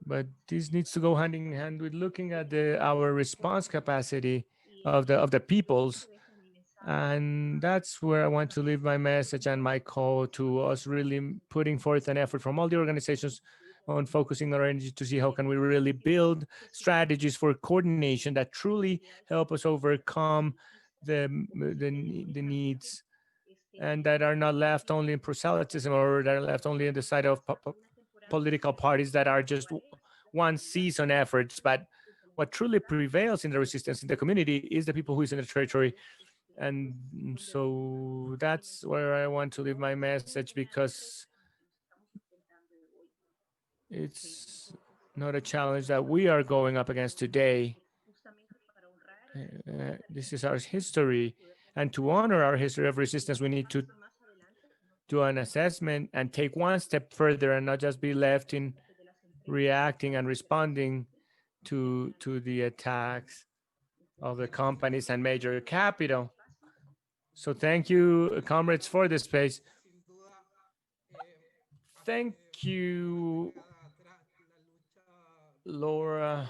But this needs to go hand in hand with looking at our response capacity of the peoples. And that's where I want to leave my message and my call to us really putting forth an effort from all the organizations on focusing our energy to see how can we really build strategies for coordination that truly help us overcome the needs, and that are not left only in proselytism, or that are left only on the side of political parties that are just one season efforts. But what truly prevails in the resistance in the community is the people who is in the territory. And so that's where I want to leave my message, because it's not a challenge that we are going up against today. This is our history. And to honor our history of resistance, we need to do an assessment and take one step further, and not just be left in reacting and responding to the attacks of the companies and major capital. So thank you, comrades, for the space. Thank you, Laura,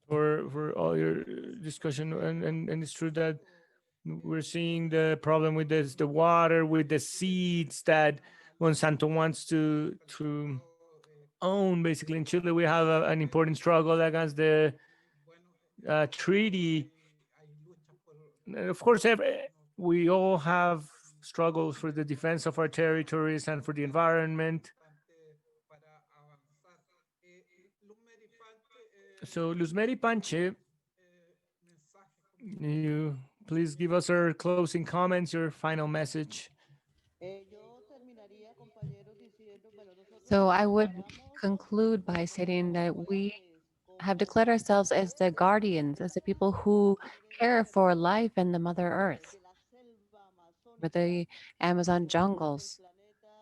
for all your discussion. And it's true that we're seeing the problem with the water, with the seeds that Monsanto wants to own. Basically, in Chile, we have an important struggle against the treaty. And of course, we all have struggles for the defense of our territories and for the environment. So, Luzmeri Panche, you please give us our closing comments, your final message. So I would conclude by stating that we have declared ourselves as the guardians, as the people who care for life and the Mother Earth, for the Amazon jungles,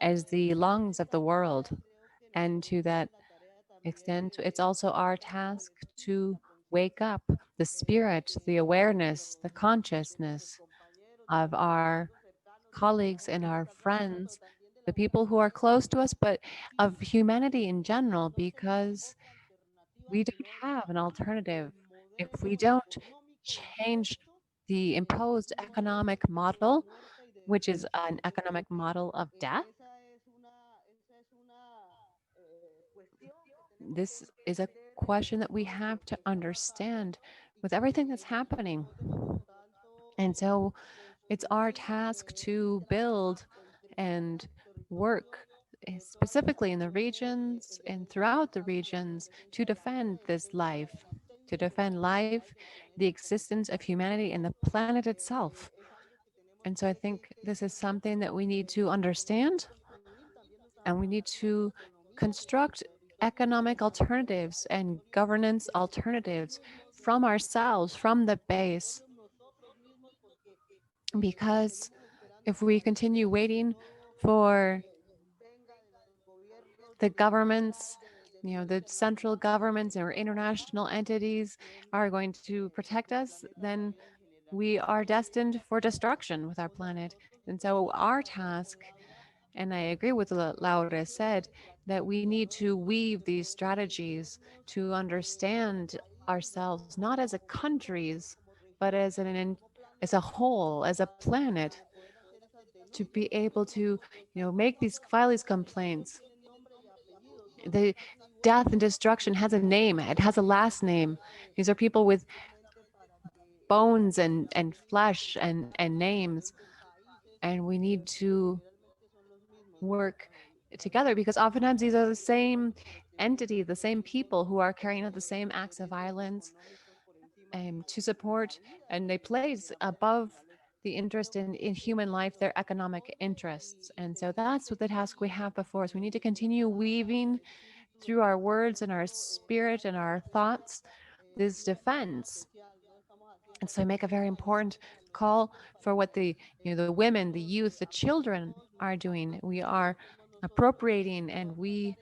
as the lungs of the world. And to that extent, it's also our task to wake up the spirit, the awareness, the consciousness of our colleagues and our friends, the people who are close to us, but of humanity in general, because we don't have an alternative. If we don't change the imposed economic model, which is an economic model of death, this is a question that we have to understand with everything that's happening. And so it's our task to build and work specifically in the regions and throughout the regions to defend this life, to defend life, the existence of humanity and the planet itself. And so I think this is something that we need to understand, and we need to construct economic alternatives and governance alternatives from ourselves, from the base. Because if we continue waiting for the governments, the central governments or international entities are going to protect us, then we are destined for destruction with our planet. And so our task, and I agree with what Laura said, that we need to weave these strategies to understand ourselves not as a countries, but as a whole, as a planet, to be able to, make these file these complaints. The death and destruction has a name. It has a last name. These are people with bones and flesh and names, and we need to work together, because oftentimes these are the same entity, the same people who are carrying out the same acts of violence to support, and they place above the interest in human life their economic interests. And so that's what the task we have before us. We need to continue weaving through our words and our spirit and our thoughts this defense. And so I make a very important call for what the women, the youth, the children are doing. We are appropriating, and we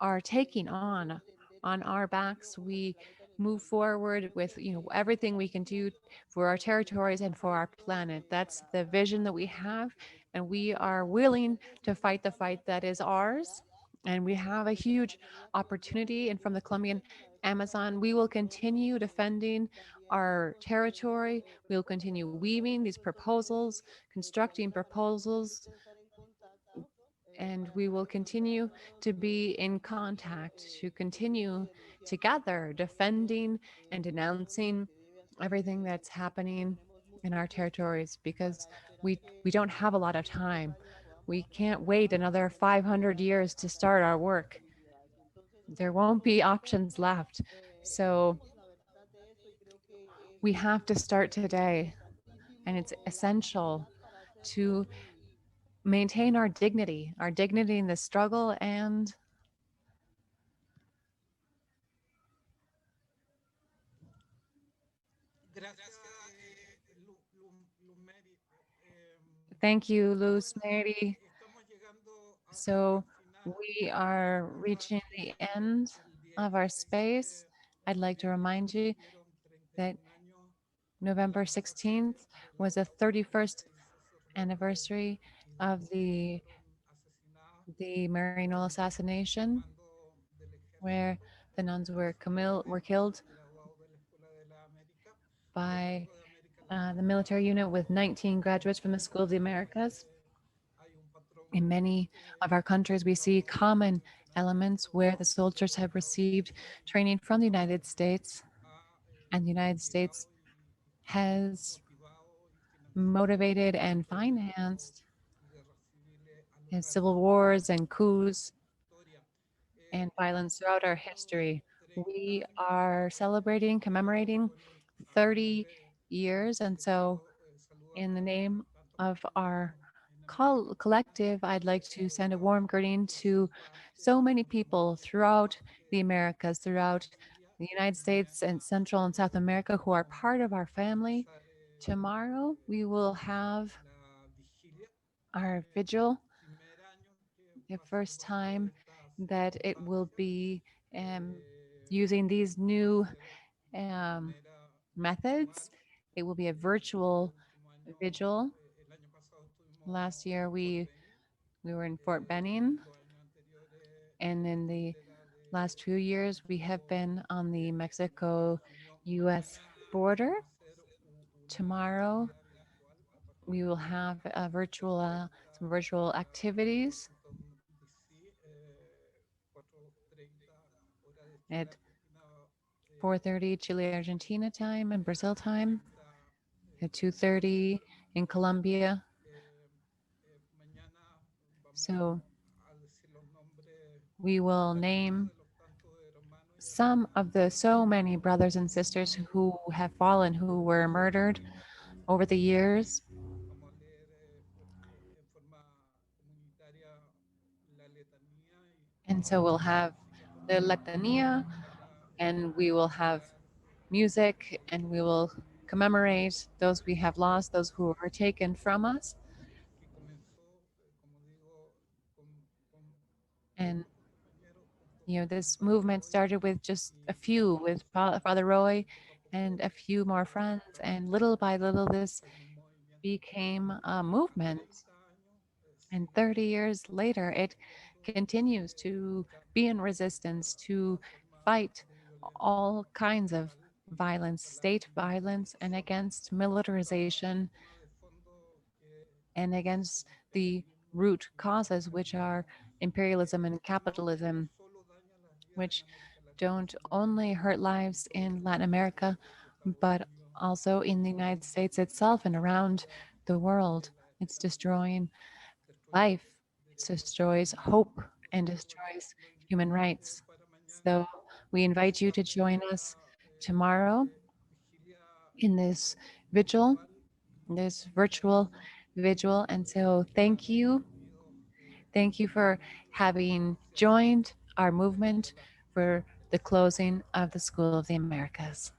are taking on our backs. We move forward with everything we can do for our territories and for our planet. That's the vision that we have, and we are willing to fight the fight that is ours. And we have a huge opportunity. And from the Colombian Amazon, we will continue defending our territory. We'll continue weaving these proposals, constructing proposals, and we will continue to be in contact, to continue together defending and denouncing everything that's happening in our territories, because we don't have a lot of time. We can't wait another 500 years to start our work. There won't be options left. So we have to start today, and it's essential to maintain our dignity in the struggle. And Gracias, Lumeri. thank you, Luz Mary. Estamos llegando So al final. we are reaching the end of our space. I'd like to remind you that November 16th was the 31st anniversary of the Marino assassination, where the nuns were killed by the military unit with 19 graduates from the School of the Americas. In many of our countries, we see common elements where the soldiers have received training from the United States, and the United States has motivated and financed civil wars and coups and violence throughout our history. We are celebrating, commemorating 30 years. And so in the name of our collective, I'd like to send a warm greeting to so many people throughout the Americas, throughout the United States and Central and South America, who are part of our family. Tomorrow, we will have our vigil, the first time that it will be using these new methods. It will be a virtual vigil. Last year, we were in Fort Benning, and in the last 2 years, we have been on the Mexico-U.S. border. Tomorrow, we will have some virtual activities at 4:30 Chile, Argentina time and Brazil time, at 2:30 in Colombia. So we will name some of the so many brothers and sisters who have fallen, who were murdered over the years. Vamos a leer en forma comunitaria la letanía And so we'll have the Latania, and we will have music, and we will commemorate those we have lost, those who were taken from us. que comenzó, como digo, con And pocos compañeros, con you know, con this Padre movement Roy, started with just a few, with Father Roy and a few more friends, and little by little this en un movimiento. became a movement. 30 años And seguimos 30 years later, it continues to be in resistance, to fight muy violenta all kinds of violence, state violence, and against militarization, tema de fondo que and against the root causes, which are imperialism and capitalism, solo daña las vidas en which América Latina, don't only hurt lives in Latin America, but also in the United States itself and around the world. It's destroying life, it destroys hope, and destroys human rights. So we invite you to join us tomorrow vigilia in this vigil, this virtual vigil. And so thank you. Thank you for having joined our movement for the closing of the School of the Americas.